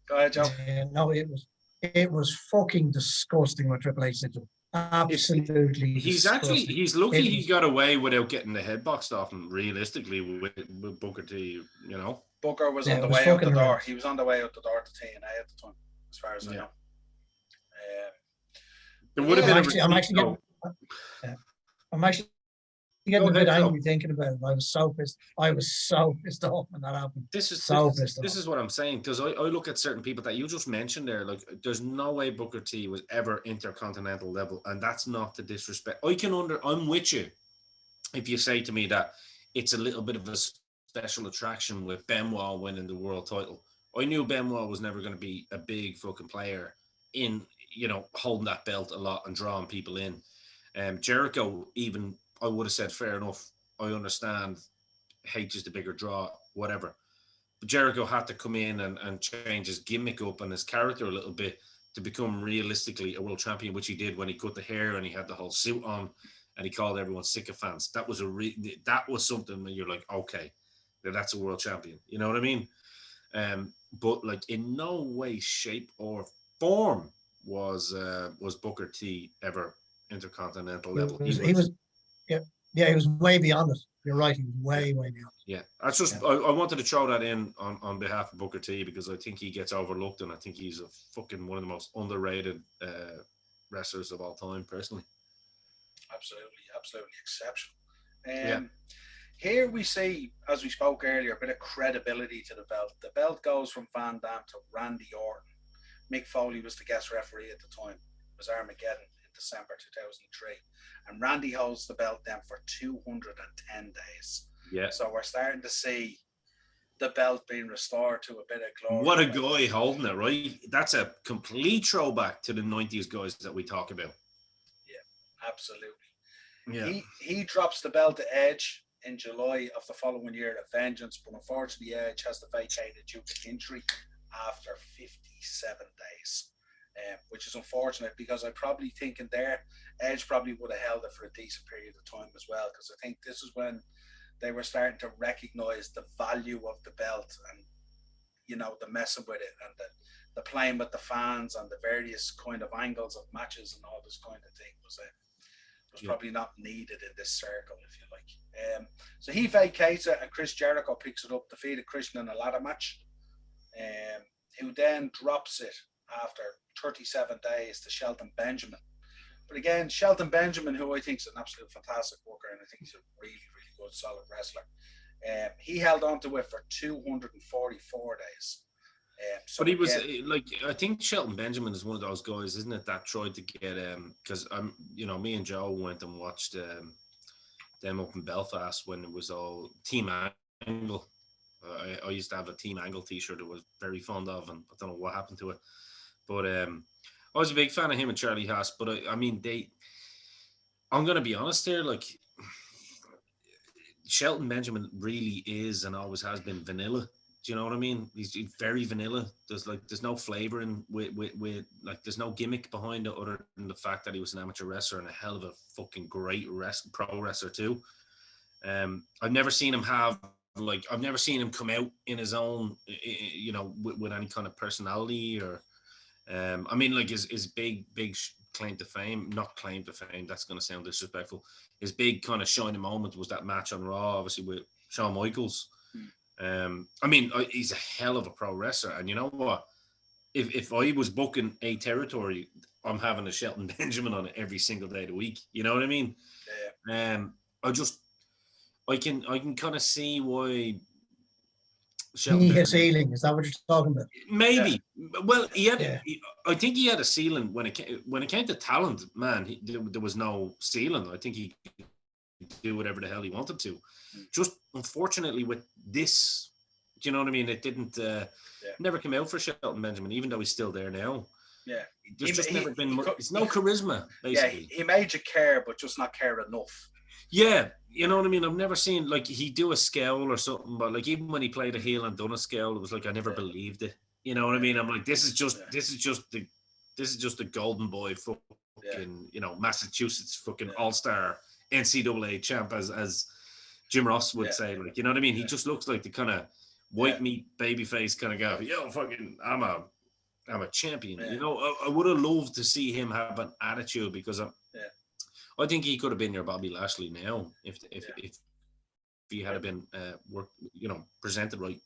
A: Go ahead, Joe.
B: No, it was fucking disgusting what Triple H did to him. Absolutely.
C: He's lucky he got away without getting the head boxed off him, realistically, with Booker T,
A: Booker was on the way out the door. He was on the way out the door to TNA at the time, as far as I know.
C: There would have been
B: I'm actually getting a bit angry thinking about it. I was so pissed off when that happened. This
C: is what I'm saying, because I look at certain people that you just mentioned there. Like, there's no way Booker T was ever intercontinental level, and that's not the disrespect. I'm with you if you say to me that it's a little bit of a special attraction with Benoit winning the world title, I knew Benoit was never going to be a big fucking player in, holding that belt a lot and drawing people in. Jericho, even, I would have said, fair enough. I understand H is the bigger draw, whatever. But Jericho had to come in and change his gimmick up and his character a little bit to become realistically a world champion, which he did when he cut the hair and he had the whole suit on and he called everyone sycophants. That was that was something that you're like, okay, that's a world champion. You know what I mean? But like in no way, shape, or form was Booker T ever intercontinental level.
B: He was, yeah, he was way beyond it. You're right, he was way beyond it.
C: Yeah, that's just I wanted to throw that in on behalf of Booker T because I think he gets overlooked and I think he's a fucking one of the most underrated wrestlers of all time, personally.
A: Absolutely exceptional. Here we see, as we spoke earlier, a bit of credibility to the belt. The belt goes from Van Dam to Randy Orton. Mick Foley was the guest referee at the time. It was Armageddon in December 2003. And Randy holds the belt then for 210 days.
C: Yeah.
A: So we're starting to see the belt being restored to a bit of glory.
C: What a guy holding it, right? That's a complete throwback to the 90s guys that we talk about.
A: Yeah, absolutely.
C: Yeah.
A: He drops the belt to Edge in July of the following year at Vengeance, but unfortunately Edge has to vacate it due to injury after 57 days, which is unfortunate because I probably think in there Edge probably would have held it for a decent period of time as well, because I think this is when they were starting to recognize the value of the belt and, the messing with it and the playing with the fans and the various kind of angles of matches and all this kind of thing was probably not needed in this circle, if you like. So he vacates it and Chris Jericho picks it up, defeated Christian in a ladder match, who then drops it after 37 days to Shelton Benjamin. But again, Shelton Benjamin, who I think is an absolute fantastic worker and I think he's a really, really good, solid wrestler, he held on to it for 244 days.
C: But he was I think Shelton Benjamin is one of those guys, isn't it, that tried to get because me and Joe went and watched them up in Belfast when it was all Team Angle. I used to have a Team Angle t-shirt I was very fond of, and I don't know what happened to it, but I was a big fan of him and Charlie Haas. But I'm gonna be honest here, like Shelton Benjamin really is and always has been vanilla. Do you know what I mean? He's very vanilla. There's no flavor in with there's no gimmick behind it other than the fact that he was an amateur wrestler and a hell of a fucking great pro wrestler too. I've never seen him I've never seen him come out in his own, with any kind of personality or, his big claim to fame, not claim to fame, that's going to sound disrespectful. His big kind of shining moment was that match on Raw, obviously with Shawn Michaels. He's a hell of a pro wrestler. And you know what? If I was booking a territory, I'm having a Shelton Benjamin on it every single day of the week. You know what I mean?
A: Yeah.
C: I can kind of see why
B: He hit ceiling. Is that what you're talking about?
C: Maybe. Yeah. Well, he had. I think he had a ceiling when it came to talent. Man, there was no ceiling. I think he could do whatever the hell he wanted to. Just unfortunately with this, do you know what I mean? It didn't never came out for Shelton Benjamin, even though he's still there now.
A: Yeah,
C: there's just never been. It's no charisma, basically.
A: Yeah, he made you care, but just not care enough.
C: Yeah, you know what I mean? I've never seen he do a scowl or something, but even when he played a heel and done a scowl, it was I never believed it. You know what I mean? I'm like, this is just the golden boy fucking Massachusetts fucking all-star NCAA champ as Jim Ross would say, you know what I mean? He just looks like the kind of white meat baby face kind of guy. Yo, fucking I'm a champion. Yeah. I would have loved to see him have an attitude because I think he could have been your Bobby Lashley now if he had been presented right.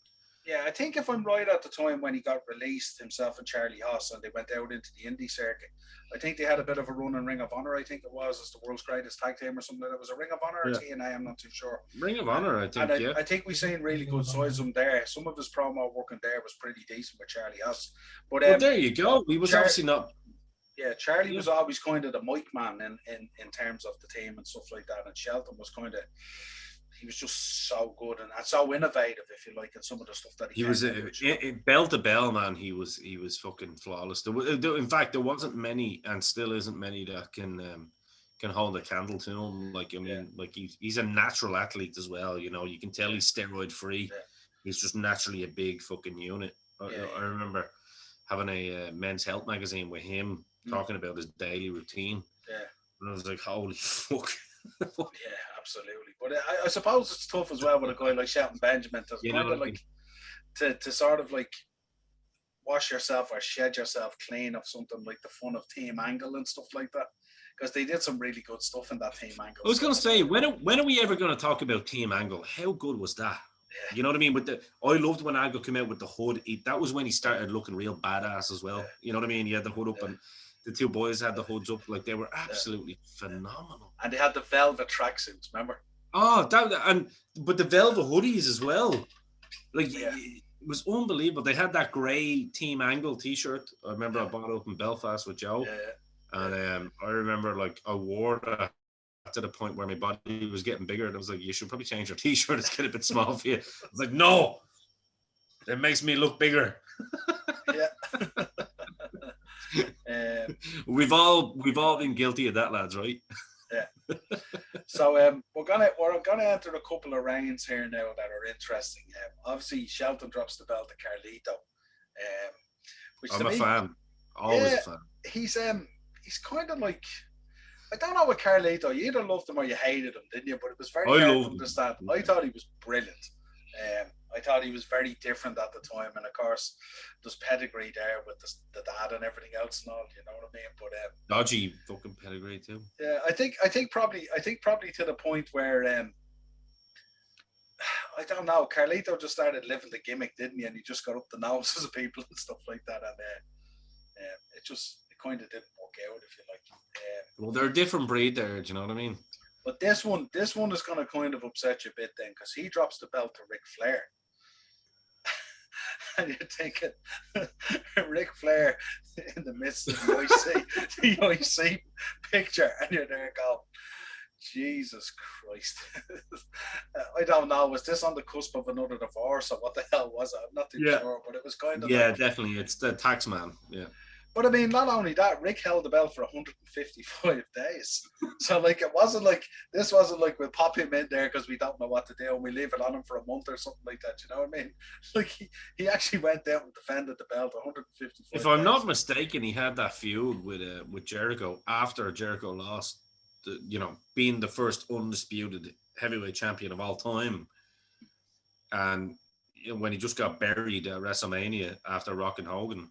A: Yeah, I think if I'm right at the time when he got released, himself and Charlie Haas, and they went out into the indie circuit, I think they had a bit of a run in Ring of Honor. I think it was as the world's greatest tag team or something. It was a Ring of Honor or TNA, I'm not too sure.
C: Ring of Honor, I think.
A: And I think we've seen really good sides of him there. Some of his promo working there was pretty decent with Charlie Haas. But
C: well, there you go. He was obviously not.
A: Yeah, Charlie was always kind of the mic man in terms of the team and stuff like that, and Shelton was kind of he was just so good and so innovative, if you like, in some of the stuff that he
C: He was
A: came out with.
C: bell to bell, man. He was fucking flawless. In fact, there wasn't many, and still isn't many, that can hold a candle to him. Like, I mean, like he's a natural athlete as well. You know, you can tell he's steroid free.
A: Yeah.
C: He's just naturally a big fucking unit. I remember having a men's health magazine with him talking about his daily routine.
A: Yeah.
C: And I was like, holy fuck.
A: Yeah, absolutely. But I suppose it's tough as well with a guy like Shelton Benjamin to
C: You
A: kind
C: know
A: of
C: what I
A: like
C: mean?
A: to sort of like wash yourself or shed yourself clean of something like the fun of Team Angle and stuff like that, because they did some really good stuff in that Team Angle.
C: I was going to say, when are we ever going to talk about Team Angle? How good was that?
A: Yeah.
C: You know what I mean? I loved when Angle came out with the hood. That was when he started looking real badass as well.
A: Yeah.
C: You know what I mean? He had the hood up, and the two boys had the hoods up. Like, they were absolutely phenomenal.
A: And they had the velvet tracksuits, remember?
C: Oh, but the velvet hoodies as well. Like, it was unbelievable. They had that grey Team Angle T-shirt. I remember I bought it up in Belfast with Joe. And I remember, like, I wore that to the point where my body was getting bigger, and I was like, you should probably change your T-shirt. It's getting a bit small for you. I was like, no, it makes me look bigger. We've all been guilty of that, lads, right?
A: Yeah. So we're gonna enter a couple of reigns here now that are interesting. Obviously, Shelton drops the belt to Carlito. Which
C: I'm a fan. Always a fan.
A: He's kind of like, I don't know, with Carlito, you either loved him or you hated him, didn't you? But it was very hard to understand. I thought he was brilliant. I thought he was very different at the time, and of course, there's pedigree there with the dad and everything else and all. You know what I mean? But
C: dodgy fucking pedigree too.
A: Yeah, I think probably to the point where I don't know, Carlito just started living the gimmick, didn't he? And he just got up the noses of people and stuff like that, and it kind of didn't work out, if you like.
C: Well, they're a different breed there. Do you know what I mean?
A: But this one is going to kind of upset you a bit then, because he drops the belt to Ric Flair. And you're thinking, Ric Flair in the midst of the IC picture, and you're there going, Jesus Christ. I don't know, was this on the cusp of another divorce, or what the hell was it? I'm not too sure, but it was kind of
C: definitely. It's the tax man,
A: But I mean, not only that, Rick held the belt for 155 days. So, like, this wasn't like we'll pop him in there because we don't know what to do and we leave it on him for a month or something like that. You know what I mean? Like, he actually went out and defended the belt 155
C: If I'm not mistaken, he had that feud with Jericho after Jericho lost, being the first undisputed heavyweight champion of all time. And when he just got buried at WrestleMania after Rock and Hogan,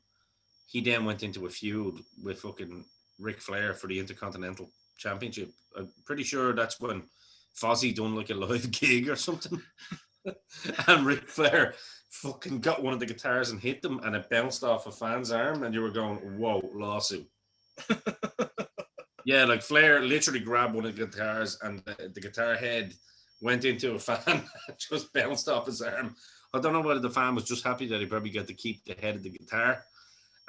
C: he then went into a feud with fucking Ric Flair for the Intercontinental Championship. I'm pretty sure that's when Fozzy done like a live gig or something. And Ric Flair fucking got one of the guitars and hit them, and it bounced off a fan's arm, and you were going, whoa, lawsuit. Yeah, like Flair literally grabbed one of the guitars, and the guitar head went into a fan and just bounced off his arm. I don't know whether the fan was just happy that he probably got to keep the head of the guitar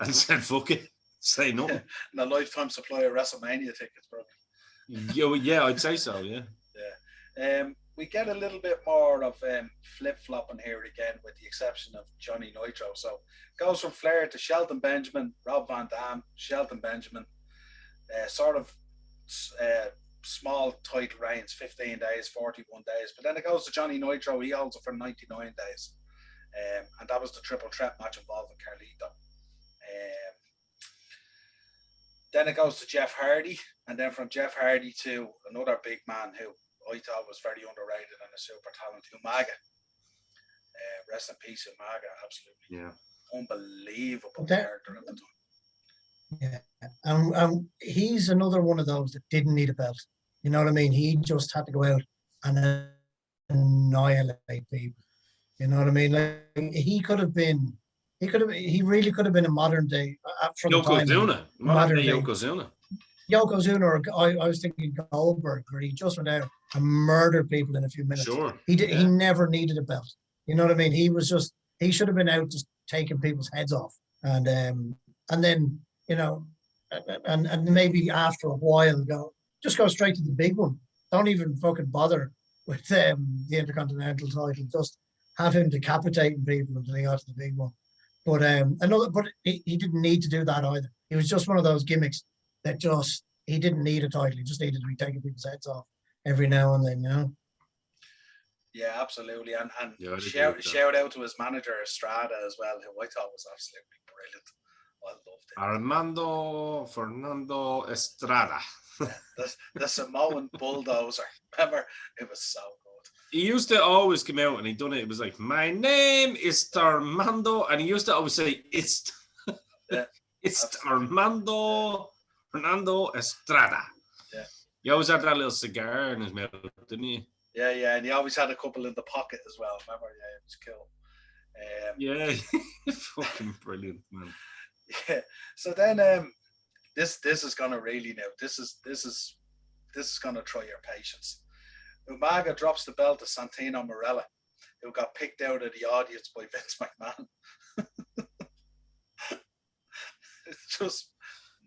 C: and said, fuck it, say nothing.
A: And a lifetime supply of WrestleMania tickets, bro.
C: Yeah, I'd say so, yeah.
A: Yeah. We get a little bit more of flip-flopping here again, with the exception of Johnny Nitro. So goes from Flair to Shelton Benjamin, Rob Van Dam, Shelton Benjamin. Sort of small title reigns, 15 days, 41 days. But then it goes to Johnny Nitro. He holds it for 99 days. And that was the triple threat match involving Carlito. Then it goes to Jeff Hardy, and then from Jeff Hardy to another big man who I thought was very underrated and a super talent, Umaga. Rest in peace, Umaga. Absolutely, unbelievable character at the time.
B: Yeah, and he's another one of those that didn't need a belt. You know what I mean? He just had to go out and annihilate people. You know what I mean? Like, he really could have been a modern day
C: Yokozuna. Modern day Yokozuna.
B: Yokozuna, or I was thinking Goldberg, where he just went out and murdered people in a few minutes.
C: Sure.
B: He never needed a belt. You know what I mean? He should have been out just taking people's heads off. And then, and maybe after a while go straight to the big one. Don't even fucking bother with the Intercontinental title. Just have him decapitating people until he got to the big one. But he didn't need to do that either. He was just one of those gimmicks that just he didn't need a title. He just needed to be taking people's heads off every now and then, you know.
A: Yeah, absolutely. And
C: Yeah,
A: shout out to his manager Estrada as well, who I thought was absolutely brilliant. I loved him.
C: Armando Fernando Estrada.
A: Yeah, the Samoan bulldozer. Remember, it was so good.
C: He used to always come out and he'd done it. It was like, my name is Armando. And he used to always say, it's Armando Fernando Estrada.
A: Yeah.
C: He always had that little cigar in his mouth, didn't he?
A: Yeah. And he always had a couple in the pocket as well. Remember? Yeah, it was cool.
C: Yeah. Fucking brilliant, man.
A: Yeah. So then this is gonna really now. This is gonna try your patience. Umaga drops the belt to Santino Marella, who got picked out of the audience by Vince McMahon. It's just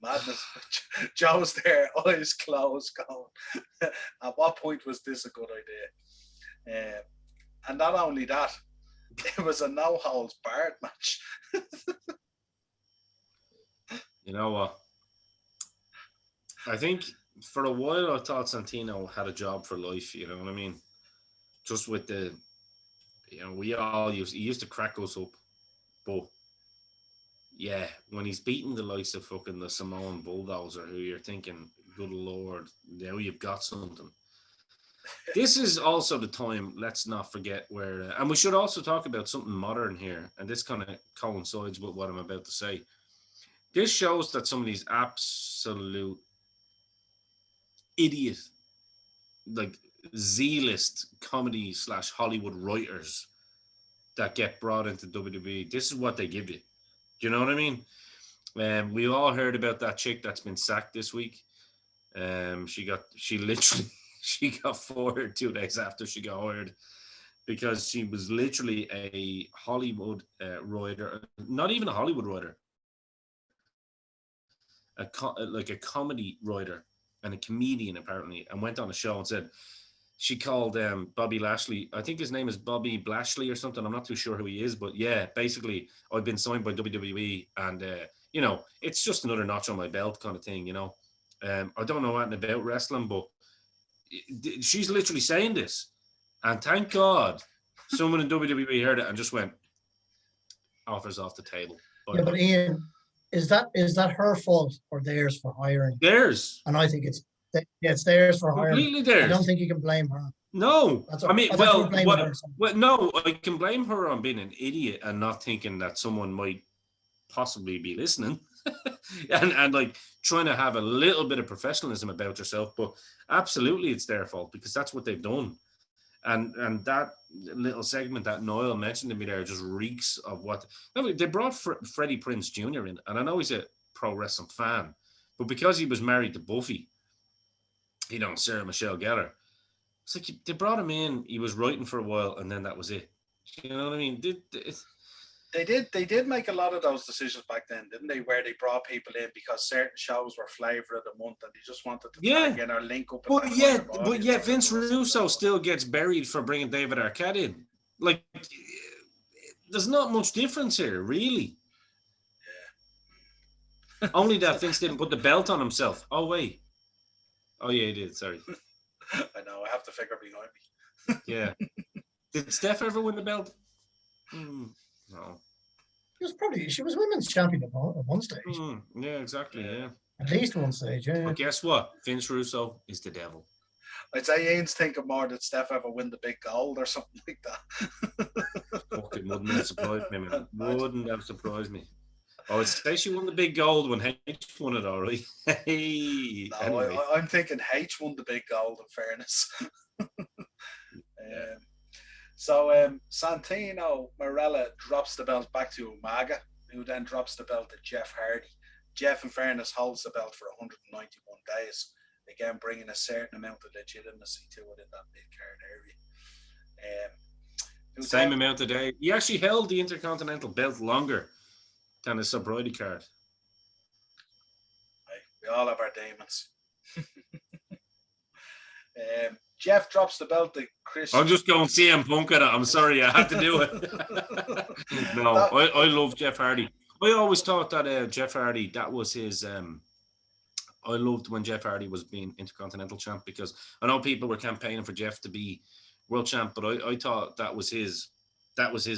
A: madness. Joe's there, eyes closed, going, at what point was this a good idea? And not only that, it was a no holds barred match.
C: You know what? I think for a while I thought Santino had a job for life, you know what I mean? Just with the, you know, he used to crack us up. But yeah, when he's beating the likes of fucking the Samoan bulldozer, who you're thinking, good Lord, now you've got something. This is also the time, let's not forget where, and we should also talk about something modern here, and this kind of coincides with what I'm about to say. This shows that some of these absolute idiot, like Z-list comedy / Hollywood writers that get brought into WWE, this is what they give you. Do you know what I mean? We all heard about that chick that's been sacked this week. She got fired 2 days after she got hired because she was literally a Hollywood writer, not even a Hollywood writer, like a comedy writer and a comedian apparently, and went on a show and said she called Bobby Lashley. I think his name is Bobby Blashley or something. I'm not too sure who he is, but yeah, basically I've been signed by WWE, and you know, it's just another notch on my belt kind of thing. You know, I don't know anything about wrestling, but she's literally saying this, and thank God someone in WWE heard it and just went, offers off the table.
B: Yeah, but Ian, is that her fault or theirs for hiring?
C: Theirs.
B: And I think it's theirs for hiring.
C: Completely theirs.
B: I don't think you can blame her.
C: No,
B: I mean, well,
C: no, I can blame her on being an idiot and not thinking that someone might possibly be listening, and like trying to have a little bit of professionalism about yourself. But absolutely, it's their fault because that's what they've done. And that little segment that Noel mentioned to me there just reeks of what they brought. Freddie Prinze Jr. in, and I know he's a pro wrestling fan, but because he was married to Buffy, you know, Sarah Michelle Gellar, it's like they brought him in. He was writing for a while, and then that was it. You know what I mean?
A: They did make a lot of those decisions back then, didn't they? Where they brought people in because certain shows were flavor of the month, and they just wanted to tag in or link up.
C: But yet Vince Russo still gets buried for bringing David Arquette in. Like, there's not much difference here, really. Yeah. Only that Vince didn't put the belt on himself. Oh wait. Oh yeah, he did. Sorry.
A: I know. I have the figure behind me.
C: Yeah. Did Steph ever win the belt? No.
B: She was women's champion at one stage.
C: Yeah, exactly. Yeah.
B: At least one stage, yeah.
C: But guess what? Vince Russo is the devil.
A: I'd say Ian's thinking more that Steph ever win the big gold or something like that.
C: Fucking wouldn't have surprised me, man. Wouldn't have surprised me. I would say she won the big gold when H won it, all right. Hey.
A: No,
C: anyway.
A: I'm thinking H won the big gold, in fairness. So Santino Marella drops the belt back to Umaga, who then drops the belt to Jeff Hardy. Jeff, in fairness, holds the belt for 191 days, again bringing a certain amount of legitimacy to it in that mid-card area.
C: Same amount of days. He actually held the Intercontinental belt longer than his sobriety card.
A: We all have our demons. Jeff drops the belt to Chris.
C: I'm just going CM Punk at it. I'm sorry, I had to do it. No, I love Jeff Hardy. I always thought that Jeff Hardy, that was his. I loved when Jeff Hardy was being Intercontinental champ, because I know people were campaigning for Jeff to be world champ, but I thought that was his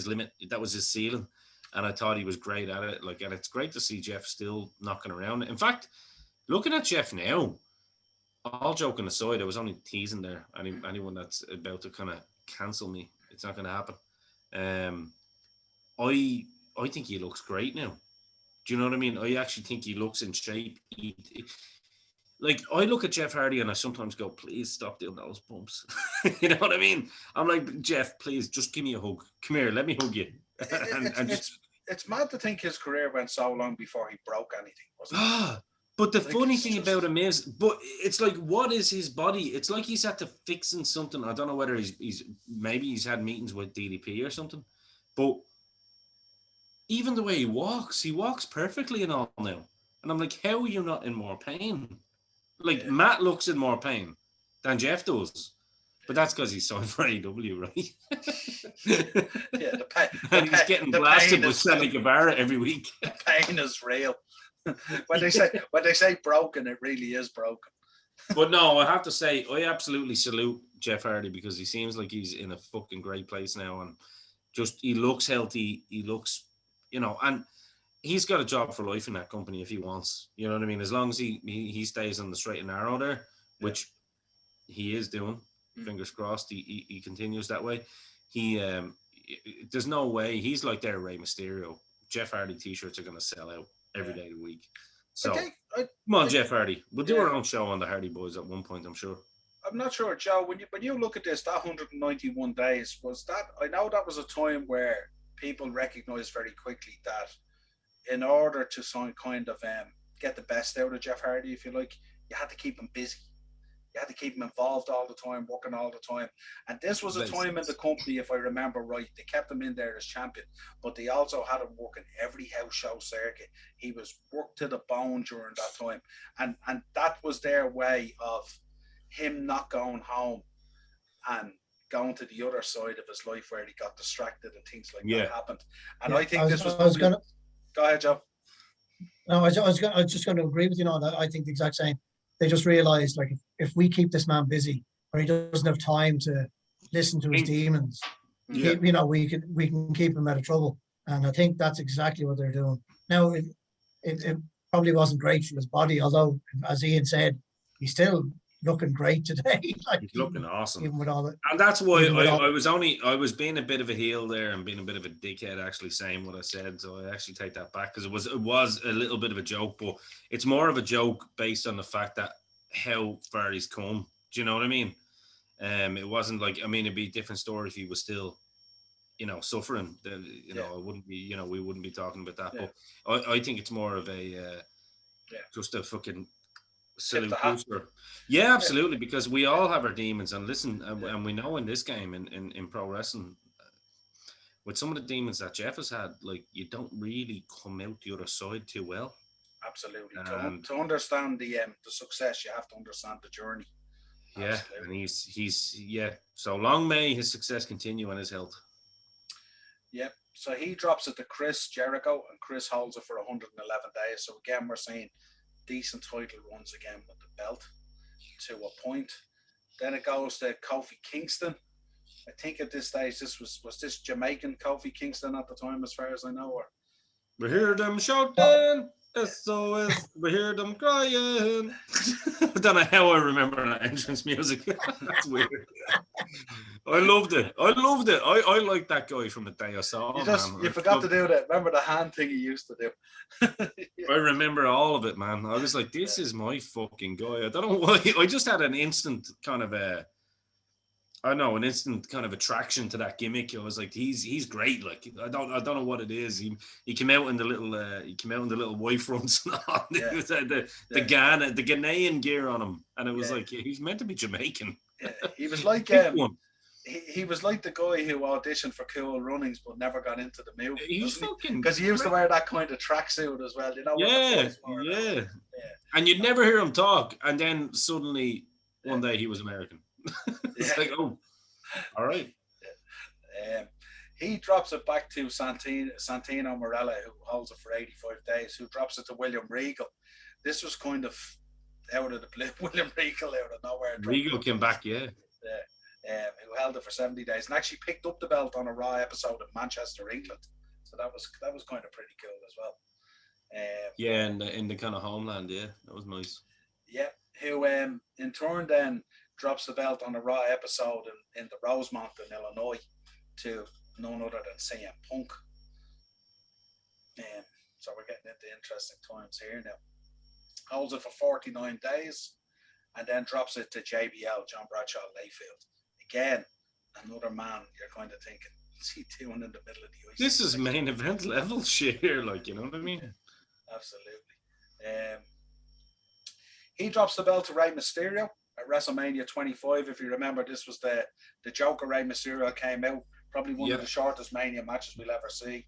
C: limit, that was his ceiling, and I thought he was great at it. Like, and it's great to see Jeff still knocking around. In fact, looking at Jeff now, all joking aside, I was only teasing there. Anyone that's about to kind of cancel me, it's not going to happen. I think he looks great now. Do you know what I mean? I actually think he looks in shape. Like, I look at Jeff Hardy and I sometimes go, please stop doing those bumps. You know what I mean? I'm like, Jeff, please just give me a hug. Come here, let me hug you.
A: It's mad to think his career went so long before he broke anything, wasn't it?
C: But the funny thing about him is, but it's like, what is his body? It's like he's had to fixing something. I don't know whether maybe he's had meetings with DDP or something. But even the way he walks perfectly and all now. And I'm like, how are you not in more pain? Like, Matt looks in more pain than Jeff does. But that's because he's signed for AEW, right? And he's getting blasted with Sammy Guevara every week.
A: The pain is real. When they say broken, it really is broken.
C: But no, I have to say, I absolutely salute Jeff Hardy, because he seems like he's in a fucking great place now, and just, he looks healthy. He looks, and he's got a job for life in that company if he wants. You know what I mean? As long as he stays on the straight and narrow there, which he is doing. Fingers crossed he continues that way. There's no way. He's like their Rey Mysterio. Jeff Hardy t-shirts are going to sell out every day of the week. So come on, Jeff Hardy. We'll do our own show on the Hardy Boys at one point, I'm sure.
A: I'm not sure, Joe. When you look at this, that 191 days, was that? I know that was a time where people recognised very quickly that in order to kind of get the best out of Jeff Hardy, if you like, you had to keep him busy. You had to keep him involved all the time, working all the time. And this was a time in the company, if I remember right, they kept him in there as champion, but they also had him working every house show circuit. He was worked to the bone during that time. And that was their way of him not going home and going to the other side of his life where he got distracted and things like that happened. And I think this was... Go ahead, Joe.
B: No, I was just going to agree with you on that. I think the exact same. They just realized, like, if we keep this man busy, or he doesn't have time to listen to his demons, we can keep him out of trouble. And I think that's exactly what they're doing. Now, it probably wasn't great for his body, although, as Ian said, he's still looking great today. Like,
C: he's looking awesome.
B: Even with all
C: and that's why I was being a bit of a heel there and being a bit of a dickhead, actually saying what I said. So I actually take that back, because it was a little bit of a joke, but it's more of a joke based on the fact that how far he's come. Do you know what I mean? It wasn't like, it'd be a different story if he was still, suffering. It wouldn't be, we wouldn't be talking about that. Yeah. But I think it's more of a just a fucking silly booster. Yeah, absolutely, because we all have our demons, and listen, and we know in this game in pro wrestling, with some of the demons that Jeff has had, like, you don't really come out the other side too well.
A: Absolutely. To understand the success, you have to understand the journey.
C: Yeah, absolutely. And he's so long may his success continue and his health. Yep.
A: So he drops it to Chris Jericho, and Chris holds it for 111 days. So again, we're seeing decent title runs again with the belt to a point. Then it goes to Kofi Kingston. I think at this stage, was this Jamaican Kofi Kingston at the time, as far as I know? Or
C: we hear them shouting, SOS, we hear them crying. I don't know how I remember that entrance music. That's weird. I loved it. I liked that guy from the day I saw him.
A: You forgot to do that. Remember the hand thing he used to do?
C: I remember all of it, man. I was like, this is my fucking guy. I don't know why. I just had an instant kind of an instant kind of attraction to that gimmick. I was like, he's great. Like, I don't know what it is. He came out in the little white fronts and all. Yeah. the Ghanaian gear on him, and it was like, he's meant to be Jamaican.
A: Yeah. He was like he was like the guy who auditioned for Cool Runnings but never got into the movie.
C: He's fucking,
A: because he used to wear that kind of tracksuit as well. You know.
C: Yeah. And you'd never hear him talk, and then suddenly one day he was American. It's like, oh, all right.
A: He drops it back to Santino Morella, who holds it for 85 days, who drops it to William Regal. This was kind of out of the blue. William Regal out of nowhere.
C: Regal came back, yeah.
A: Who held it for 70 days and actually picked up the belt on a Raw episode in Manchester, England. So that was kind of pretty cool as well.
C: Yeah, in the kind of homeland, yeah, that was nice.
A: Yeah, who in turn then drops the belt on a Raw episode in the Rosemont in Illinois to none other than CM Punk. So we're getting into interesting times here now. Holds it for 49 days and then drops it to JBL, John Bradshaw Layfield. Again, another man you're kind of thinking, what's he doing in the middle of the ice?
C: This is main event level shit here, like, you know what I mean?
A: Absolutely. He drops the belt to Rey Mysterio at WrestleMania 25. If you remember, this was the Joker Rey Mysterio came out. Probably one of the shortest Mania matches we'll ever see.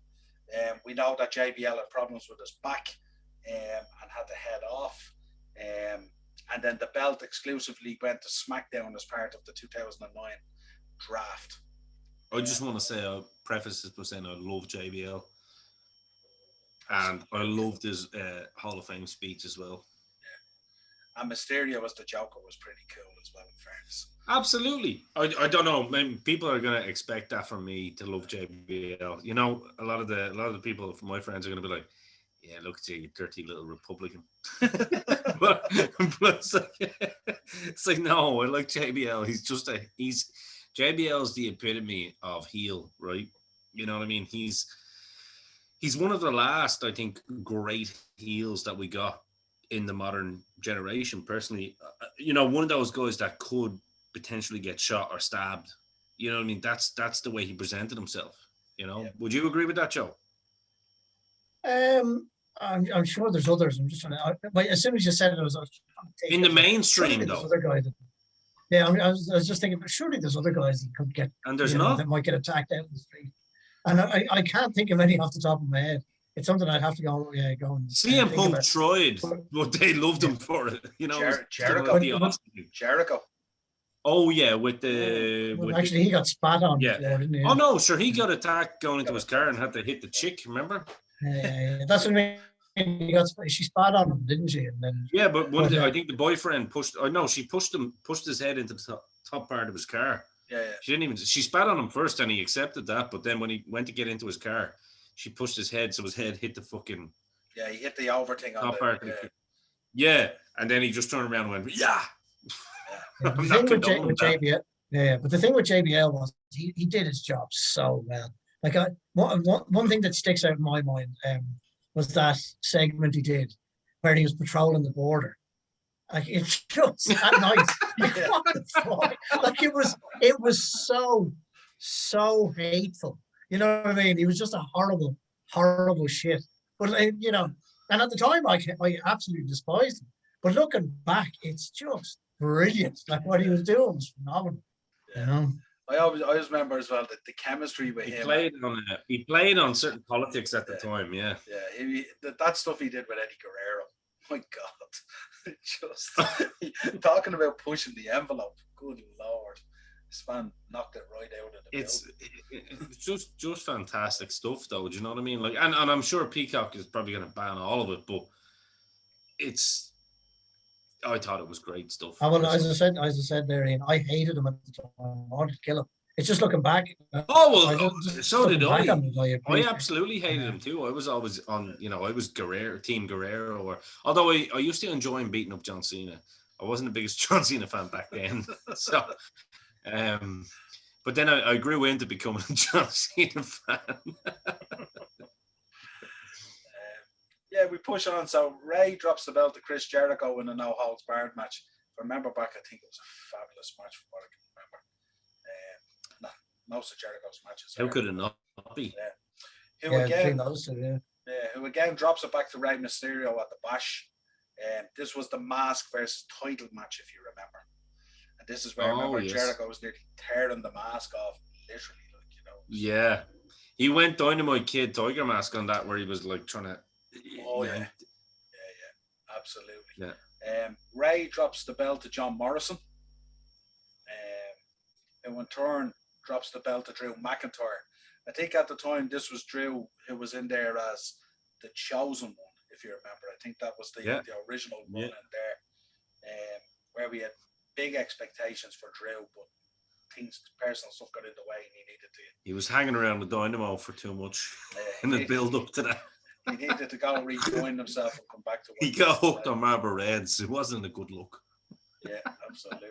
A: We know that JBL had problems with his back and had to head off. And then the belt exclusively went to SmackDown as part of the 2009 draft.
C: I just want to say, I'll preface this by saying I love JBL. And I loved his Hall of Fame speech as well.
A: Yeah. And Mysterio as the Joker was pretty cool as well, in fairness.
C: Absolutely. I don't know. Maybe people are going to expect that from me to love JBL. You know, a lot of the people, my friends, are going to be like, yeah, look at you dirty little Republican. but it's like, no, I like JBL. JBL's the epitome of heel, right? You know what I mean? He's one of the last, I think, great heels that we got in the modern generation. Personally, you know, one of those guys that could potentially get shot or stabbed. You know what I mean? That's the way he presented himself. You know, Would you agree with that, Joe?
B: I'm sure there's others. I'm just trying to. But as soon as you said it, I was trying to take
C: in the mainstream, though.
B: Other guy that, I was just thinking, but surely there's other guys that could get,
C: and there's not
B: that might get attacked out in the street. And I can't think of any off the top of my head. It's something I'd have to go and
C: CM Punk tried, but they loved him for it. You know,
A: Jericho.
C: Oh yeah, with the
B: actually he got spat on.
C: Yeah.
B: Before, didn't he?
C: Oh no, sure, he got attacked going into his car and had to hit the chick. Remember?
B: That's what I mean. She spat on him, didn't she? And then
C: I think the boyfriend pushed. Oh no, she pushed his head into the top part of his car.
A: Yeah.
C: She spat on him first, and he accepted that. But then when he went to get into his car, she pushed his head, so his head hit the fucking.
A: Yeah, he hit the over thing on
C: top part. Yeah, and then he just turned around and went, yeah.
B: The thing with JBL, but the thing with JBL was he did his job so well. Like one thing that sticks out in my mind was that segment he did where he was patrolling the border. Like it's just at night. Like, what the fuck? Like it was so hateful. You know what I mean? He was just a horrible shit. But you know, and at the time I absolutely despised him. But looking back, it's just brilliant. Like what he was doing was phenomenal.
A: Yeah.
B: You know?
A: I always remember as well that the chemistry with him.
C: He played on certain politics at the time, yeah.
A: Yeah, that stuff he did with Eddie Guerrero. My God, just talking about pushing the envelope. Good Lord, this man knocked it right out of the.
C: It's just fantastic stuff, though. Do you know what I mean? Like, and I'm sure Peacock is probably going to ban all of it, but I thought it was great stuff.
B: Well, as I said there, Ian, I hated him at the time. I wanted to kill him. It's just looking back.
C: So did I. I absolutely hated him too. I was always on, I was Team Guerrero. Although I used to enjoy him beating up John Cena. I wasn't the biggest John Cena fan back then. So, but then I grew into becoming a John Cena fan.
A: Yeah, we push on. So Ray drops the belt to Chris Jericho in a no holds barred match. Remember back, I think it was a fabulous match from what I can remember. Most of Jericho's matches.
C: How could it not be?
A: Who again drops it back to Rey Mysterio at the Bash. This was the mask versus title match, if you remember. And this is where Jericho was nearly tearing the mask off, literally,
C: Yeah, he went Dynamite Kid Tiger Mask on that, where he was like trying to.
A: Oh yeah, absolutely.
C: Yeah.
A: Ray drops the belt to John Morrison. Now in turn drops the belt to Drew McIntyre. I think at the time this was Drew who was in there as the chosen one, if you remember. I think that was the original one in there, where we had big expectations for Drew, but personal stuff got in the way, and he needed to.
C: He was hanging around the Dynamo for too much in the build up to that.
A: He needed to go rejoin himself and come back to.
C: He got hooked on Marlboro Reds. It wasn't a good look.
A: Yeah, absolutely.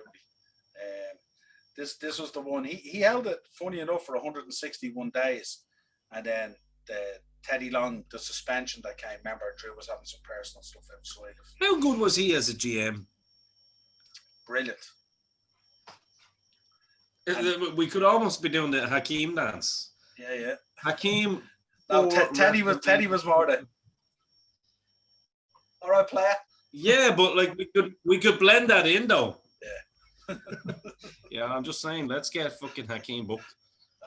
A: This was the one he held it. Funny enough, for 161 days, and then the Teddy Long, the suspension that came. Remember, Drew was having some personal stuff outside of.
C: How good was he as a GM?
A: Brilliant.
C: We could almost be doing the Hakeem dance.
A: Yeah.
C: Hakeim.
A: No, Teddy was more the. All right, player.
C: Yeah, but like we could blend that in though.
A: Yeah.
C: Yeah, I'm just saying, let's get fucking Hakeem booked.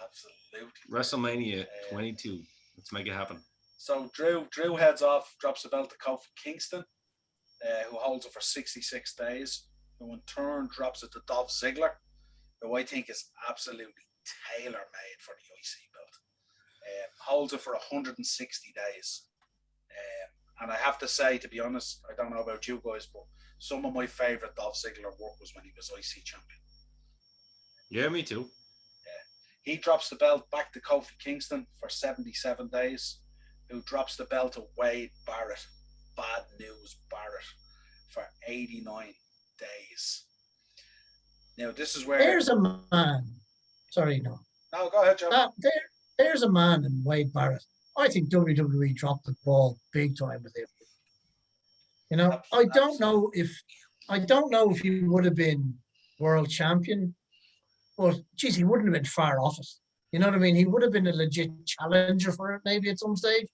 A: Absolutely.
C: WrestleMania 22. Let's make it happen.
A: So Drew heads off, drops the belt to Kofi Kingston, who holds it for 66 days, who in turn drops it to Dolph Ziggler, who I think is absolutely tailor-made for the IC belt. Holds it for 160 days. And I have to say, to be honest, I don't know about you guys, but some of my favourite Dolph Ziggler work was when he was IC champion.
C: Yeah, me too.
A: He drops the belt back to Kofi Kingston for 77 days, who drops the belt to Wade Barrett, Bad News Barrett, for 89 days. Now, this is where...
B: There's a man. Sorry, no.
A: No, go ahead, Joe.
B: There's a man in Wade Barrett. I think WWE dropped the ball big time with him. You know, I don't know if he would have been world champion, but geez, he wouldn't have been far off it. You know what I mean? He would have been a legit challenger for it maybe at some stage.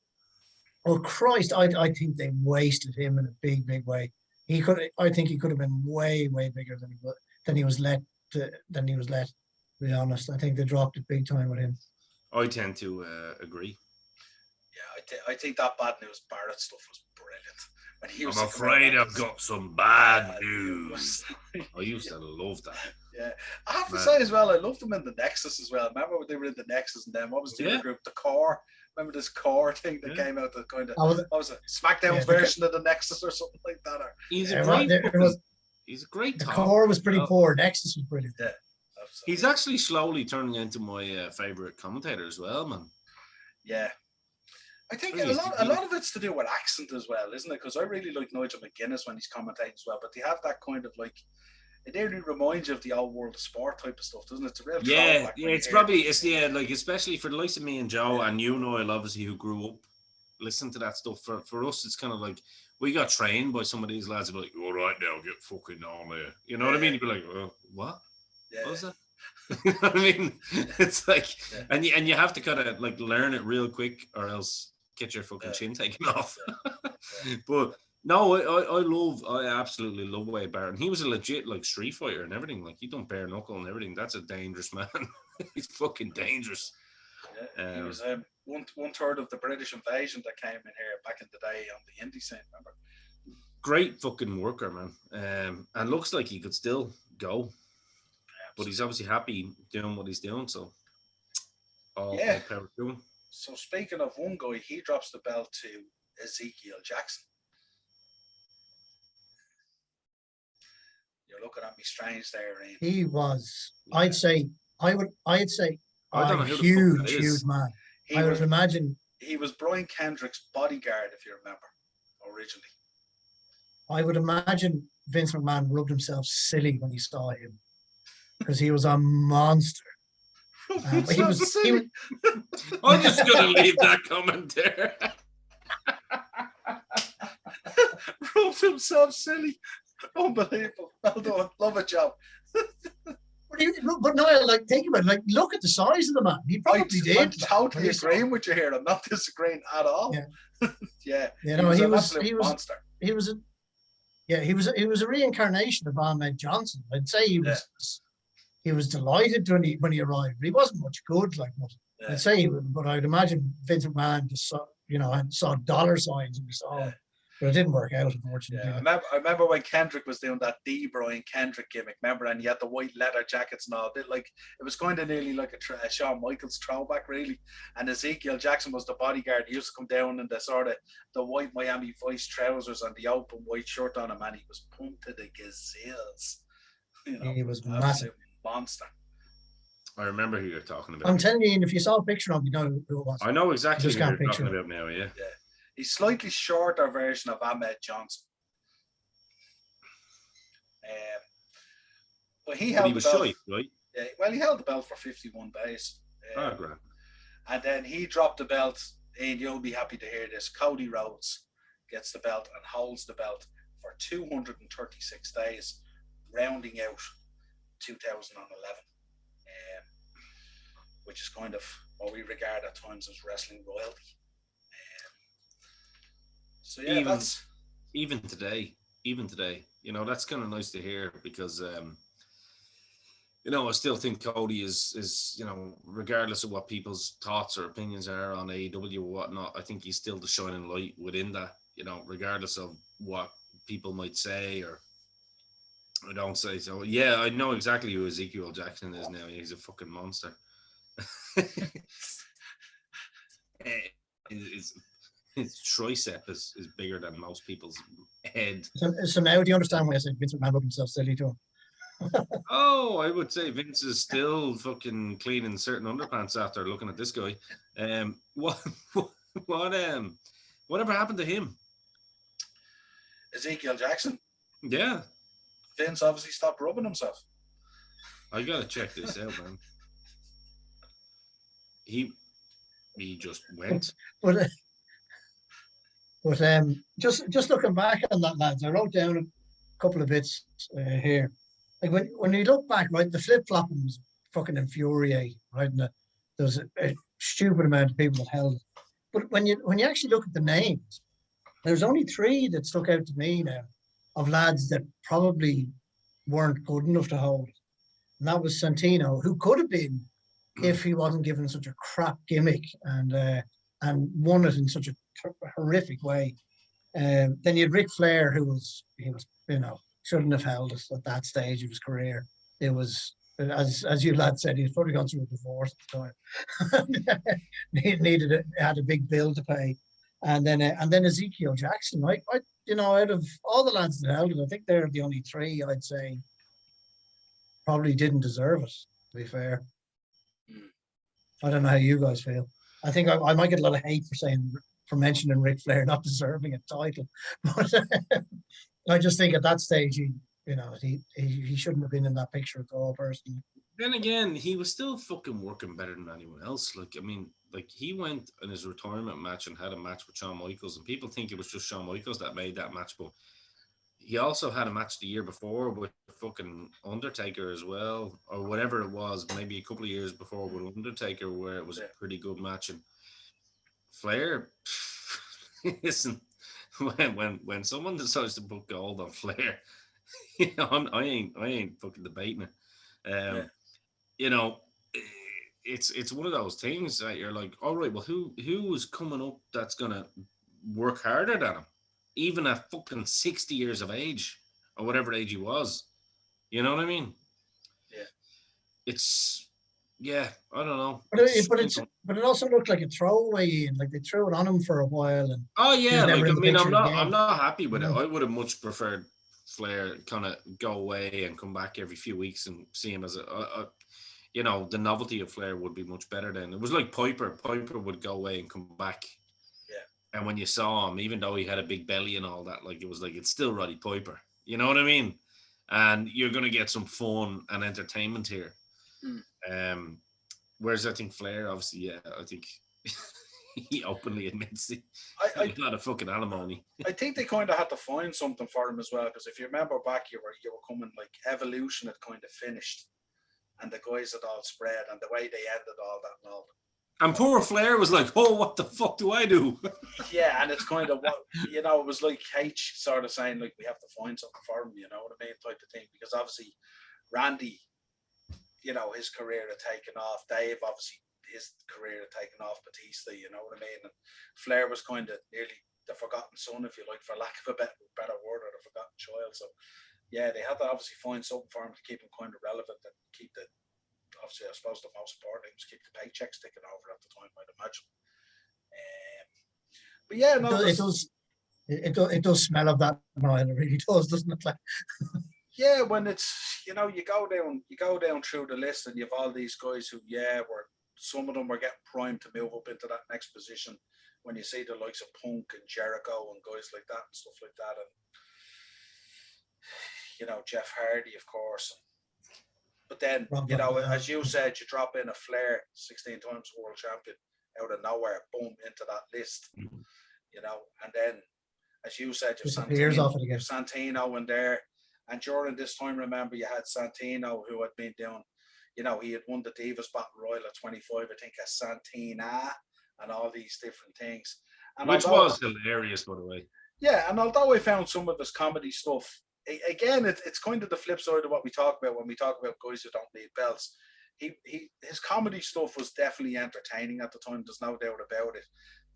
B: Oh Christ, I think they wasted him in a big way. I think he could have been way bigger than he was let. To be honest, I think they dropped it big time with him.
C: I tend to agree.
A: Yeah, I think that Bad News Barrett stuff was brilliant. When he was
C: I'm afraid I've got some bad news. I used to love that.
A: Yeah, I have to say as well, I loved them in the Nexus as well. Remember when they were in the Nexus and then what was the other group? The Core. Remember this Core thing that came out that kind of was a SmackDown version of the Nexus or something like that? Or
C: he's a great.
B: The Core was pretty poor. Nexus was brilliant.
A: Yeah, absolutely.
C: He's actually slowly turning into my favorite commentator as well, man.
A: Yeah. I think a lot of it's to do with accent as well, isn't it? Because I really like Nigel McGuinness when he's commentating as well, but they have that kind of like, it really reminds you of the old world of sport type of stuff, doesn't it? It's a real
C: like especially for the likes of me and Joe and you, Noel, obviously, who grew up listening to that stuff. For us, it's kind of like we got trained by some of these lads. Be like, all right, now get fucking on there. You know what I mean? You'd be like, what?
A: Yeah.
C: What was that? You know what I mean? It's like, and you have to kind of like learn it real quick, or else get your fucking chin taken off. But no, I absolutely love Wade Barrett. And he was a legit like street fighter and everything. Like he done bare knuckle and everything. That's a dangerous man. He's fucking dangerous.
A: Yeah, he was one third of the British invasion that came in here back in the day on the indie scene. Remember?
C: Great fucking worker, man. And looks like he could still go. But he's obviously happy doing what he's doing. So all power to him.
A: So speaking of one guy, he drops the belt to Ezekiel Jackson. You're looking at me strange there, Ian.
B: He was, I'd say
C: I don't know
B: a huge man. I would imagine
A: he was Brian Kendrick's bodyguard, if you remember, originally.
B: I would imagine Vince McMahon rubbed himself silly when he saw him because he was a monster.
C: I'm just going to leave that comment there.
A: Rubbed himself silly. Unbelievable. Well done. Love it, Joe.
B: But no, like think about it. Like look at the size of the man. He probably did.
A: I'm totally agreeing with you here. I'm not disagreeing at all.
B: Yeah.
A: Yeah.
B: You know, he was
A: a monster.
B: He was a reincarnation of Ahmed Johnson. I'd say he was delighted when he arrived, but he wasn't much good. Like
A: Yeah.
B: I'd say, but I'd imagine Vince McMahon just saw dollar signs and he saw him. But it didn't work out, unfortunately.
A: Yeah, I remember when Kendrick was doing that D. Brian Kendrick gimmick. Remember, and he had the white leather jackets and all. It was kind of nearly like a Shawn Michaels throwback, really. And Ezekiel Jackson was the bodyguard. He used to come down in the white Miami Vice trousers and the open white shirt on him, and he was pumped to the gazelles.
B: He was
A: absolute
B: massive
A: monster.
C: I remember who you're talking about.
B: I'm telling you, and if you saw a picture of him, you know who it was.
C: I know exactly
B: just
C: who
B: can't
C: you're
B: picture
C: talking
B: it.
C: about now, yeah.
A: He's slightly shorter version of Ahmed Johnson. But he held
C: was
A: the belt.
C: shy, right?
A: Yeah, well, he held the belt for 51 days.
C: Grand.
A: And then he dropped the belt, and you'll be happy to hear this. Cody Rhodes gets the belt and holds the belt for 236 days, rounding out 2011, which is kind of what we regard at times as wrestling royalty. So yeah,
C: even today, that's kind of nice to hear because I still think Cody is regardless of what people's thoughts or opinions are on AEW or whatnot, I think he's still the shining light within that, regardless of what people might say or don't say. So yeah, I know exactly who Ezekiel Jackson is now. He's a fucking monster. His tricep is bigger than most people's head.
B: So now do you understand why I said Vince McMahon rubbed himself silly to him?
C: Oh, I would say Vince is still fucking cleaning certain underpants after looking at this guy. Whatever happened to him?
A: Ezekiel Jackson.
C: Yeah.
A: Vince obviously stopped rubbing himself.
C: I gotta check this out, man. He just went.
B: But just looking back on that, lads, I wrote down a couple of bits here. Like when you look back, right, the flip flopping was fucking infuriating, right? And there's a stupid amount of people that held it. But when you actually look at the names, there's only 3 that stuck out to me now of lads that probably weren't good enough to hold. And that was Santino, who could have been if he wasn't given such a crap gimmick and won it in such a horrific way. Then you had Ric Flair, he was shouldn't have held it at that stage of his career. It was, as you lad said, he was probably gone through a divorce at the time. Had a big bill to pay, and then Ezekiel Jackson, right? Out of all the lads that held it, I think they're the only 3 I'd say probably didn't deserve it. To be fair, I don't know how you guys feel. I think I might get a lot of hate for mentioning Ric Flair not deserving a title, but I just think at that stage he shouldn't have been in that picture at all, personally.
C: Then again, he was still fucking working better than anyone else. He went in his retirement match and had a match with Shawn Michaels, and people think it was just Shawn Michaels that made that match, but he also had a match the year before with fucking Undertaker as well, or whatever it was, maybe a couple of years before with Undertaker, where it was a pretty good match. And Flair, listen, when someone decides to put gold on Flair, I ain't fucking debating it. It's one of those things that you're like, all right, well, who is coming up that's gonna work harder than him, even at fucking 60 years of age or whatever age he was? You know what I mean? Yeah. I don't know.
B: But it also looked like a throwaway, and like they threw it on him for a while. And
C: I'm not happy with it. I would have much preferred Flair kind of go away and come back every few weeks and see him as the novelty of Flair would be much better then. It was like Piper. Piper would go away and come back. Yeah. And when you saw him, even though he had a big belly and all that, like it was like it's still Roddy Piper. You know what I mean? And you're gonna get some fun and entertainment here. Whereas I think Flair, obviously, I think he openly admits it. A lot of fucking alimony.
A: I think they kind of had to find something for him as well, because if you remember back, you were coming like Evolution had kind of finished, and the guys had all spread, and the way they ended all that and all.
C: And poor Flair was like, "Oh, what the fuck do I do?"
A: Yeah, and it's kind of what it was like H sort of saying like we have to find something for him, you know what I mean, type of thing, because obviously Randy, his career had taken off. Dave, obviously, his career had taken off. Batista, you know what I mean? And Flair was kind of nearly the forgotten son, if you like, for lack of a better word, or the forgotten child. So yeah, they had to obviously find something for him to keep him kind of relevant and keep the, obviously, I suppose the most important thing was keep the paychecks ticking over at the time, I'd imagine. But yeah,
B: It
A: no,
B: does, it does, it does smell of that Niall. It really does, doesn't it? Like,
A: yeah, when it's, you know, you go down through the list, and you have all these guys who, yeah, were, some of them were getting primed to move up into that next position. When you see the likes of Punk and Jericho and guys like that and stuff like that, and you know, Jeff Hardy, of course. But then,
B: Rob
A: you
B: Van
A: know,
B: Dam.
A: as you said, you drop in a Flair, 16 times world champion, out of nowhere, boom, into that list, you know. And then, as you said,
B: Disappears off it again.
A: you've Santino in there. And during this time, remember, you had Santino, who had been doing, you know, he had won the Divas Battle Royal at 25, I think, as Santina, and all these different things. And
C: Which
A: although,
C: was hilarious, by the way.
A: yeah, and although I found some of his comedy stuff, again, it's kind of the flip side of what we talk about when we talk about guys who don't need belts. His comedy stuff was definitely entertaining at the time. There's no doubt about it.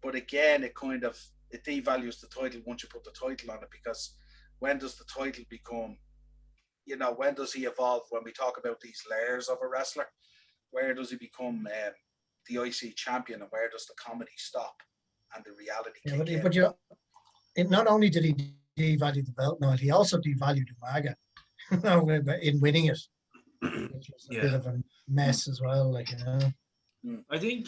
A: But again, it devalues the title once you put the title on it, because when does the title become, you know, when does he evolve? When we talk about these layers of a wrestler, where does he become the IC champion, and where does the comedy stop and the reality
B: Yeah,
A: kick in?
B: but you, not only did he devalue the belt, Niall, he also devalued Umaga in winning it, which was a bit of a mess as well. Like, you know.
C: I think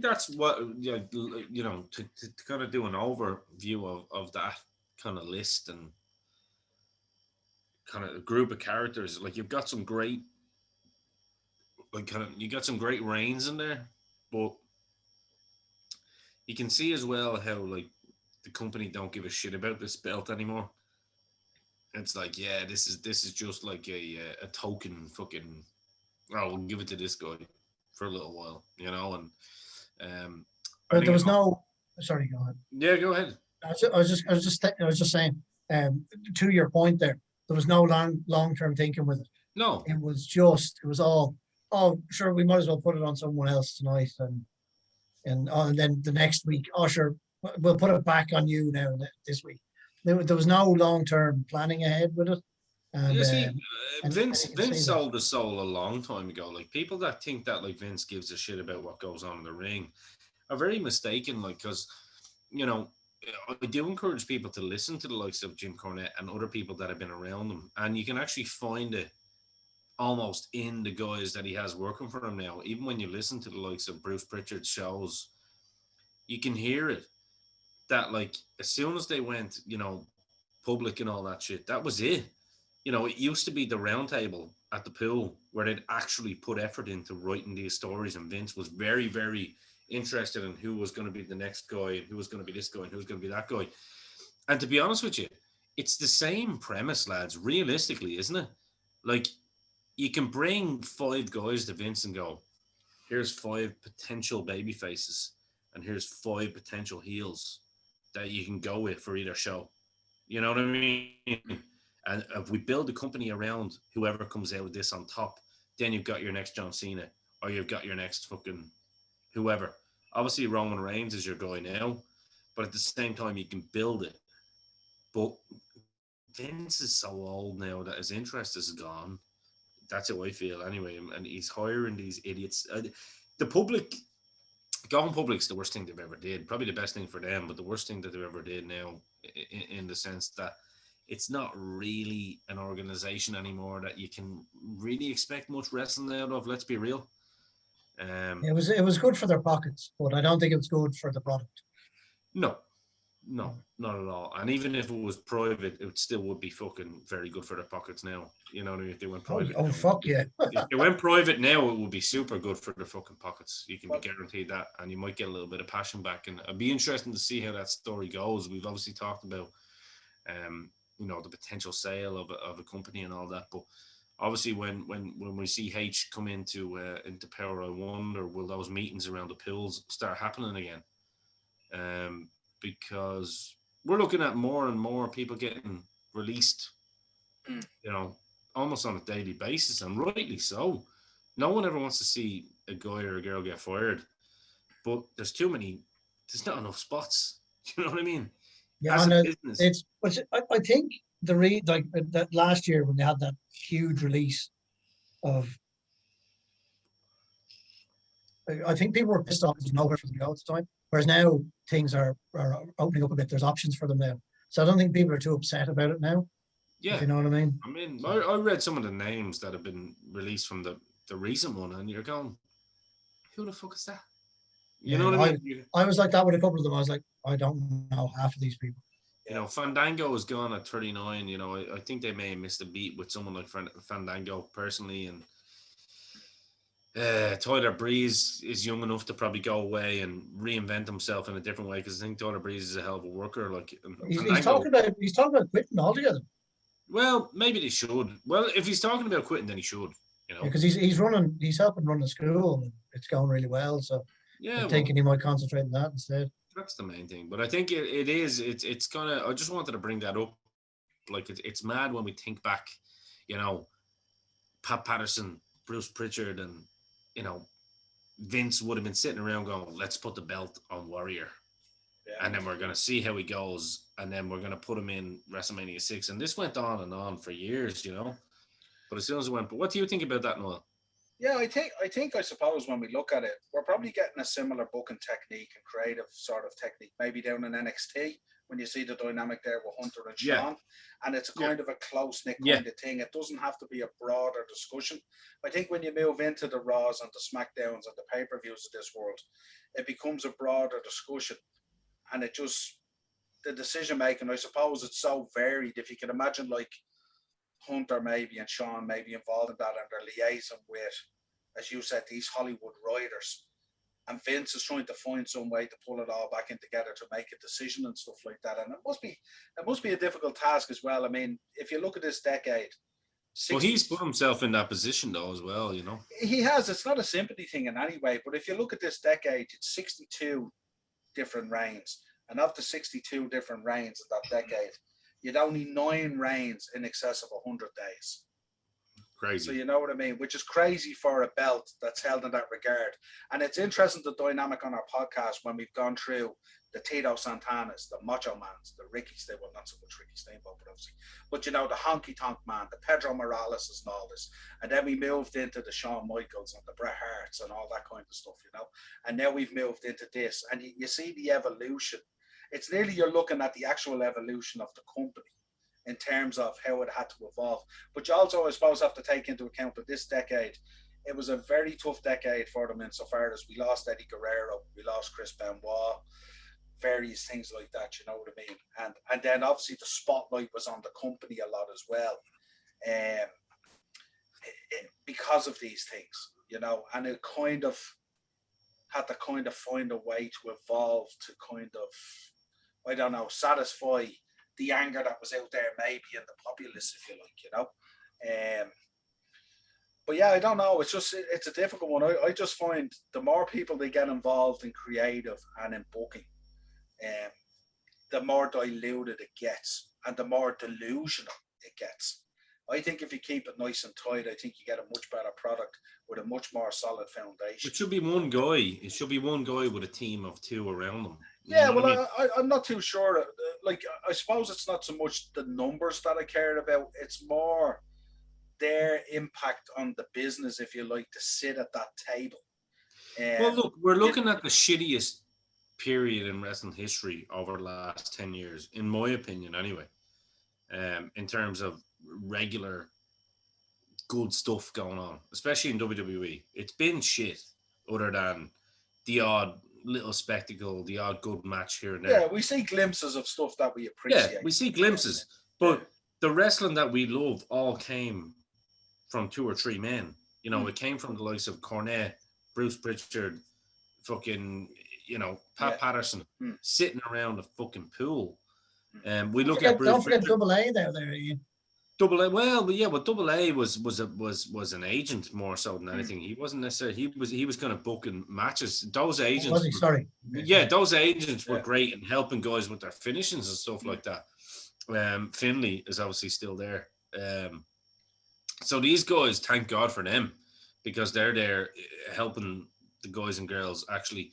C: that's what, you know, to kind of do an overview of that kind of list and kind of group of characters. Like, you've got some great, like, you got some great reigns in there, but you can see as well how, like, the company don't give a shit about this belt anymore. It's like, yeah, this is just like a token fucking. Oh, we'll give it to this guy for a little while, you know, and I
B: But
C: think
B: there was no. Sorry, go ahead.
C: yeah, go ahead.
B: I was just saying. To your point there was no long term thinking with it.
C: No,
B: It was all. Oh, sure, we might as well put it on someone else tonight, and then the next week, oh sure, we'll put it back on you now this week. There was no long term planning ahead with it, and
C: you see,
B: and
C: Vince
B: you can
C: Vince
B: see that.
C: sold the soul a long time ago. Like, people that think that, like, Vince gives a shit about what goes on in the ring are very mistaken. Like, because, you know, I do encourage people to listen to the likes of Jim Cornette and other people that have been around them, and you can actually find it almost in the guys that he has working for him now. Even when you listen to the likes of Bruce Pritchard's shows, you can hear it. That, like, as soon as they went, you know, public and all that shit, that was it. You know, it used to be the round table at the pool where they'd actually put effort into writing these stories, and Vince was very, very interested in who was going to be the next guy and who was going to be this guy and who was going to be that guy. And to be honest with you, it's the same premise, lads, realistically, isn't it? Like, you can bring 5 guys to Vince and go, here's 5 potential baby faces and here's 5 potential heels that you can go with for either show. You know what I mean? And if we build the company around whoever comes out of this on top, then you've got your next John Cena, or you've got your next fucking whoever. Obviously, Roman Reigns is your guy now, but at the same time, you can build it. But Vince is so old now that his interest is gone. That's how I feel anyway. And he's hiring these idiots. The public, going public's the worst thing they've ever did. Probably the best thing for them, but the worst thing that they've ever did now, in the sense that it's not really an organization anymore that you can really expect much wrestling out of. Let's be real.
B: It was good for their pockets, but I don't think it was good for the product.
C: No, not at all. And even if it was private, it still would be fucking very good for their pockets now. You know what I mean? If they went private.
B: Oh fuck yeah.
C: If they went private now, it would be super good for their fucking pockets. You can be guaranteed that, and you might get a little bit of passion back. And it'd be interesting to see how that story goes. We've obviously talked about, you know, the potential sale of a company and all that, but obviously when we see H come into Power, I wonder, will those meetings around the pills start happening again? Because we're looking at more and more people getting released, you know, almost on a daily basis, and rightly so. No one ever wants to see a guy or a girl get fired, but there's not enough spots. You know what I mean?
B: Yeah,
C: as
B: and
C: a business.
B: but I think like that last year when they had that huge release of, I think people were pissed off because there's nowhere for them to go at the time. Whereas now things are opening up a bit. There's options for them now, so I don't think people are too upset about it now. If
C: Yeah,
B: you know what I mean.
C: I mean,
B: So
C: I read some of the names that have been released from the recent one, and you're going, who the fuck is that? You know
B: yeah,
C: what I mean?
B: I was like that with a couple of them. I was like, I don't know half of these people.
C: You know, Fandango is gone at 39. You know, I think they may have missed a beat with someone like Fandango personally, and Tyler Breeze is young enough to probably go away and reinvent himself in a different way, because I think Tyler Breeze is a hell of a worker. Like
B: He's
C: Fandango,
B: talking about quitting altogether.
C: well, maybe they should. Well, if he's talking about quitting, then he should. You
B: Yeah,
C: know,
B: because he's helping run the school and it's going really well. So
C: yeah.
B: they're
C: Well,
B: thinking he might concentrate on that instead.
C: that's the main thing. But I think it's gonna. I just wanted to bring that up. Like it's mad when we think back. You know, Pat Patterson, Bruce Pritchard, and you know Vince would have been sitting around going, "Let's put the belt on Warrior." And then we're going to see how he goes, and then we're going to put him in WrestleMania 6. And this went on and on for years, you know. But as soon as it went, but what do you think about that, Noel?
A: Yeah, I suppose when we look at it, we're probably getting a similar booking technique and creative sort of technique, maybe down in NXT when you see the dynamic there with Hunter and Sean, and it's a kind of a close knit kind of thing. It doesn't have to be a broader discussion. I think when you move into the Raws and the SmackDowns and the pay per views of this world, it becomes a broader discussion, and it just the decision making. I suppose it's so varied. If you can imagine, like Hunter maybe and Sean maybe involved in that, and they're liaising with, as you said, these Hollywood writers. And Vince is trying to find some way to pull it all back in together to make a decision and stuff like that. And it must be a difficult task as well. I mean, if you look at this decade,
C: 60s, well, he's put himself in that position though as well, you know.
A: He has. It's not a sympathy thing in any way, but if you look at this decade, it's 62 different reigns. And of the 62 different reigns of that decade, you'd only 9 reigns in excess of 100 days.
C: Crazy.
A: So you know what I mean? Which is crazy for a belt that's held in that regard. And it's interesting, the dynamic on our podcast when we've gone through the Tito Santanas, the Macho Mans, the Ricky Steamboat, well, not so much Ricky Steamboat, but obviously, but you know, the Honky Tonk Man, the Pedro Morales and all this. And then we moved into the Shawn Michaels and the Bret Harts and all that kind of stuff, you know. And now we've moved into this, and you see the evolution. It's nearly you're looking at the actual evolution of the company in terms of how it had to evolve. But you also, I suppose, have to take into account that this decade, it was a very tough decade for them insofar as we lost Eddie Guerrero, we lost Chris Benoit, various things like that, you know what I mean? And then obviously the spotlight was on the company a lot as well, because of these things, you know, and it kind of had to kind of find a way to evolve to kind of, I don't know, satisfy the anger that was out there maybe in the populace, if you like, you know. But yeah, I don't know. It's a difficult one. I just find the more people they get involved in creative and in booking, the more diluted it gets and the more delusional it gets. I think if you keep it nice and tight, I think you get a much better product with a much more solid foundation.
C: It should be one guy. It should be one guy with a team of 2 around him.
A: Yeah, well, I mean? I'm not too sure. Like, I suppose it's not so much the numbers that I care about. It's more their impact on the business, if you like, to sit at that table.
C: Well, look, we're looking at the shittiest period in wrestling history over the last 10 years, in my opinion, anyway, in terms of regular good stuff going on, especially in WWE. It's been shit other than the odd little spectacle, the odd good match here and there.
A: Yeah, we see glimpses of stuff that we appreciate.
C: Yeah, we see glimpses, but the wrestling that we love all came from 2 or 3 men. You know, it came from the likes of Cornette, Bruce Pritchard, fucking, you know, Pat Patterson, sitting around a fucking pool. We look at Bruce.
B: Don't forget Double A there, Ian.
C: Double A, well, but yeah, but Double A was an agent more so than anything. He wasn't necessarily. He was kind of booking matches. Those agents.
B: Was he? Sorry.
C: Yeah, those agents were great in helping guys with their finishings and stuff like that. Finlay is obviously still there. So these guys, thank God for them, because they're there helping the guys and girls actually.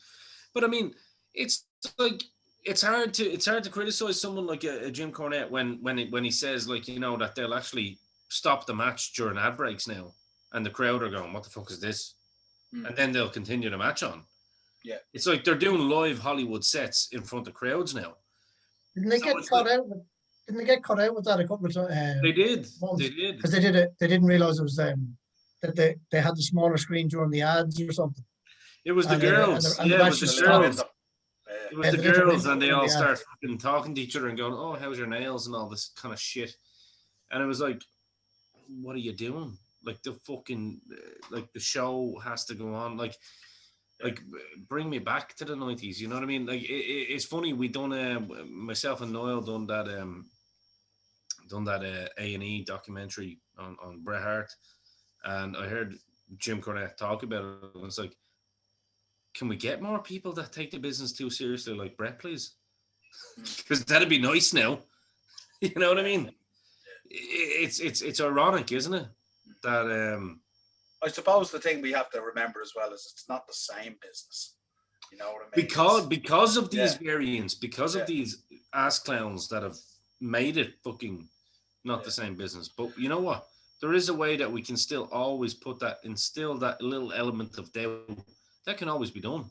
C: But I mean, it's like it's hard to criticize someone like a Jim Cornette when he says, like, you know, that they'll actually stop the match during ad breaks now, and the crowd are going, "What the fuck is this?" And then they'll continue the match on.
A: Yeah,
C: it's like they're doing live Hollywood sets in front of crowds now.
B: Didn't they get caught out? Didn't they get caught out with that a couple of times?
C: They did.
B: Because they did it. They didn't realize it was that they had the smaller screen during the ads or something.
C: It was the girls. It was the girls. It was the girls, and they all start fucking talking to each other and going, "Oh, how's your nails?" and all this kind of shit. And it was like, what are you doing? Like, the fucking, like, the show has to go on. Like bring me back to the 90s. You know what I mean? Like, it's funny. We done myself and Noel done that A&E documentary on Bret Hart, and I heard Jim Cornette talk about it. And it's like, can we get more people that take the business too seriously, like Bret, please? Because that'd be nice now. You know what I mean? It's ironic, isn't it? That
A: I suppose the thing we have to remember as well is it's not the same business. You know what I mean?
C: Because of these variants, because of these ass clowns that have made it fucking not the same business. But you know what? There is a way that we can still always instill that little element of doubt. That can always be done.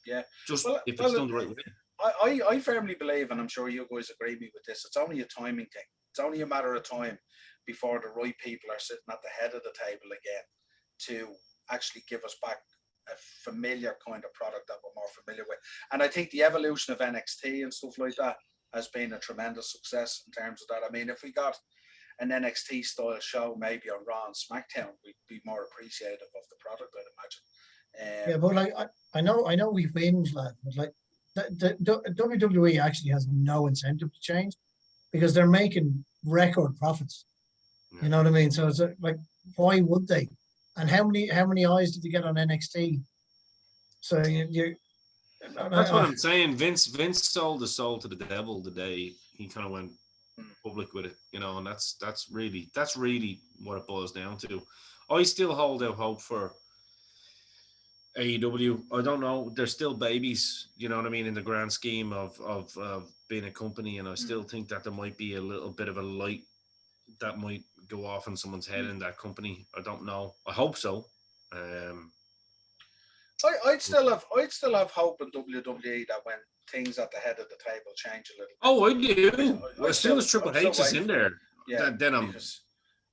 C: Yeah. Just if it's done the right way.
A: I firmly believe, and I'm sure you guys agree with me with this, it's only a timing thing. It's only a matter of time before the right people are sitting at the head of the table again to actually give us back a familiar kind of product that we're more familiar with. And I think the evolution of NXT and stuff like that has been a tremendous success in terms of that. I mean, if we got an NXT style show maybe on Raw and SmackDown, we'd be more appreciative of the product, I'd imagine.
B: Yeah, but like I know we whinge, lad, but like the WWE actually has no incentive to change because they're making record profits. Yeah. You know what I mean? So it's like, why would they? And how many eyes did you get on NXT? So you
C: that's what I'm saying. Vince sold his soul to the devil the day he kind of went public with it, you know, and that's really what it boils down to. I still hold out hope for AEW. I don't know. They're still babies, you know what I mean, in the grand scheme of being a company, and I still think that there might be a little bit of a light that might go off in someone's head in that company. I don't know. I hope so.
A: I'd still have hope in WWE that when things at the head of the table change a little.
C: Oh, I do. As soon as Triple H is in there, then I'm.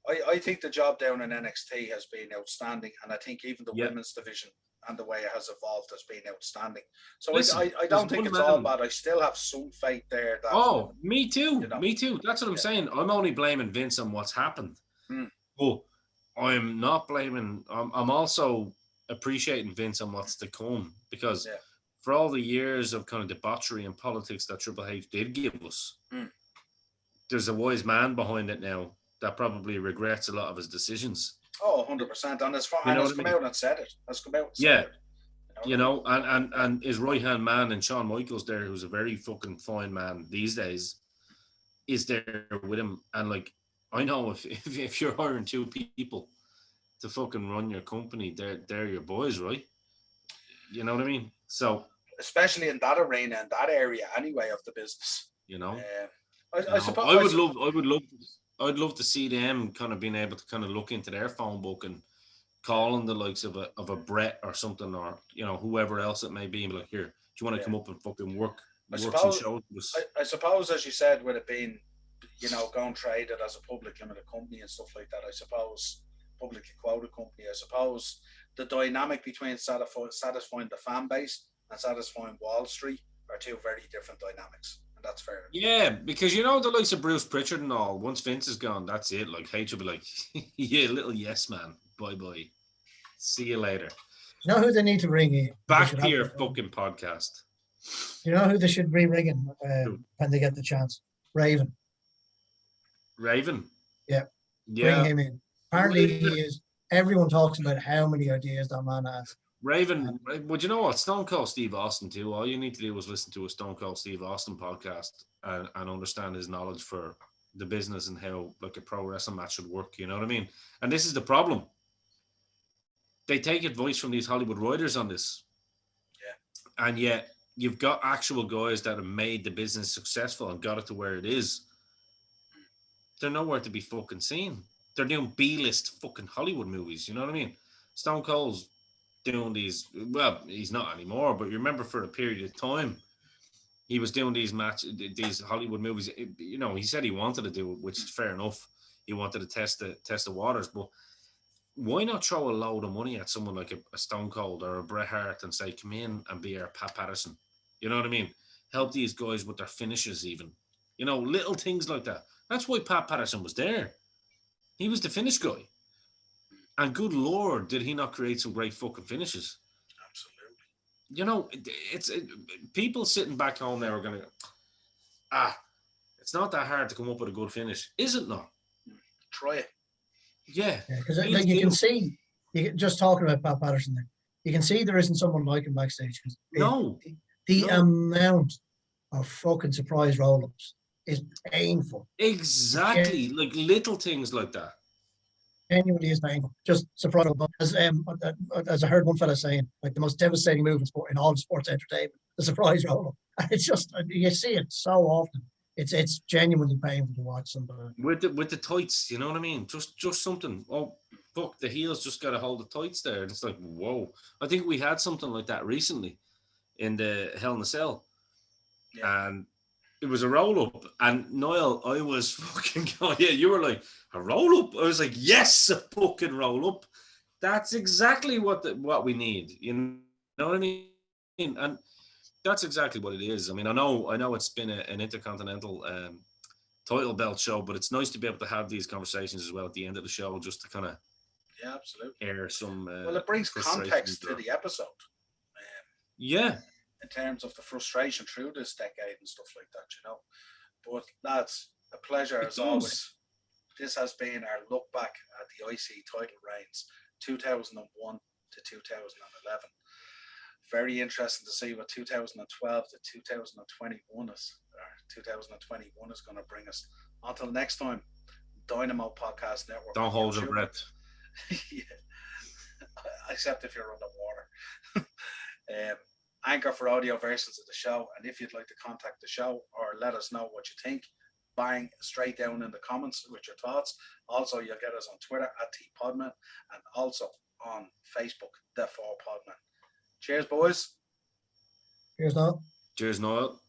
A: I think the job down in NXT has been outstanding, and I think even the women's division and the way it has evolved has been outstanding. So listen, I don't think it's all bad. I still have some faith there. That,
C: me too. You know, me too. That's what I'm saying. I'm only blaming Vince on what's happened. But I'm not blaming. I'm also appreciating Vince on what's to come, because for all the years of kind of debauchery and politics that Triple H did give us, there's a wise man behind it now that probably regrets a lot of his decisions.
A: Oh, 100%. And has come out and said it. Has come out and said it.
C: You know, and his right-hand man and Shawn Michaels there, who's a very fucking fine man these days, is there with him. And like, I know if you're hiring two people to fucking run your company, they're your boys, right? You know what I mean? So
A: especially in that arena, in that area anyway of the business.
C: You know?
A: I suppose
C: I'd love to see them kind of being able to kind of look into their phone book and calling the likes of a Brett or something, or, you know, whoever else it may be, and be like, here, do you want to come up and fucking work some shows?
A: I suppose, as you said, with it being, you know, going traded as a public limited company and stuff like that, I suppose, publicly quoted company, I suppose the dynamic between satisfying the fan base and satisfying Wall Street are two very different dynamics. That's fair.
C: Yeah, because you know the likes of Bruce Pritchard and all, once Vince is gone, that's it. Like, H will be like, yeah, little yes man, bye. See you later.
B: You know who they need to ring in?
C: Back to your fucking podcast.
B: You know who they should be ringing when they get the chance? Raven. Yeah. Bring him in. Apparently he is. Everyone talks about how many ideas that man has.
C: Raven, but you know what? Stone Cold Steve Austin too. All you need to do is listen to a Stone Cold Steve Austin podcast and understand his knowledge for the business and how like a pro wrestling match should work. You know what I mean? And this is the problem. They take advice from these Hollywood writers on this.
A: Yeah.
C: And yet you've got actual guys that have made the business successful and got it to where it is. They're nowhere to be fucking seen. They're doing B-list fucking Hollywood movies. You know what I mean? Stone Cold's doing these. Well, he's not anymore, but you remember for a period of time, he was doing these Hollywood movies. You know, he said he wanted to do it, which is fair enough. He wanted to test the waters, but why not throw a load of money at someone like a Stone Cold or a Bret Hart and say, come in and be our Pat Patterson? You know what I mean? Help these guys with their finishes, even. You know, little things like that. That's why Pat Patterson was there. He was the finish guy. And good Lord, did he not create some great fucking finishes?
A: Absolutely.
C: You know, people sitting back home there are going to, it's not that hard to come up with a good finish. Is it not?
A: Try it.
C: Yeah.
B: Because like, you can see, just talking about Pat Patterson there, you can see there isn't someone like him backstage.
C: No.
B: The amount of fucking surprise roll-ups is painful.
C: Exactly. Like little things like that.
B: Genuinely is painful. Just surprise roll-up. As I heard one fella saying, like the most devastating move in all sports entertainment, the surprise roll-up. And it's just, you see it so often. It's genuinely painful to watch sometimes.
C: With the tights, you know what I mean? Just something. Oh, fuck, the heels just got to hold the tights there. And it's like, whoa. I think we had something like that recently in the Hell in a Cell. Yeah. And it was a roll-up. And Niall, I was fucking going, yeah, you were like, a roll-up? I was like, yes, a fucking roll-up. That's exactly what we need. You know what I mean? And that's exactly what it is. I mean, I know it's been an intercontinental title belt show, but it's nice to be able to have these conversations as well at the end of the show, just to kind of
A: absolutely
C: air some.
A: Well, it brings context to the episode.
C: Yeah.
A: In terms of the frustration through this decade and stuff like that, you know. But lads, a pleasure as always. This has been our look back at the IC title reigns, 2001 to 2011. Very interesting to see what 2012 to 2021 is, or 2021 is going to bring us. Until next time, Dynamo Podcast Network.
C: Don't hold your breath.
A: Yeah. Except if you're underwater. Anchor for audio versions of the show. And if you'd like to contact the show or let us know what you think, bang straight down in the comments with your thoughts. Also, you'll get us on Twitter at @Podmen and also on Facebook, The 4 Podmen. Cheers, boys.
B: Cheers, Noel.
C: Cheers, Noel.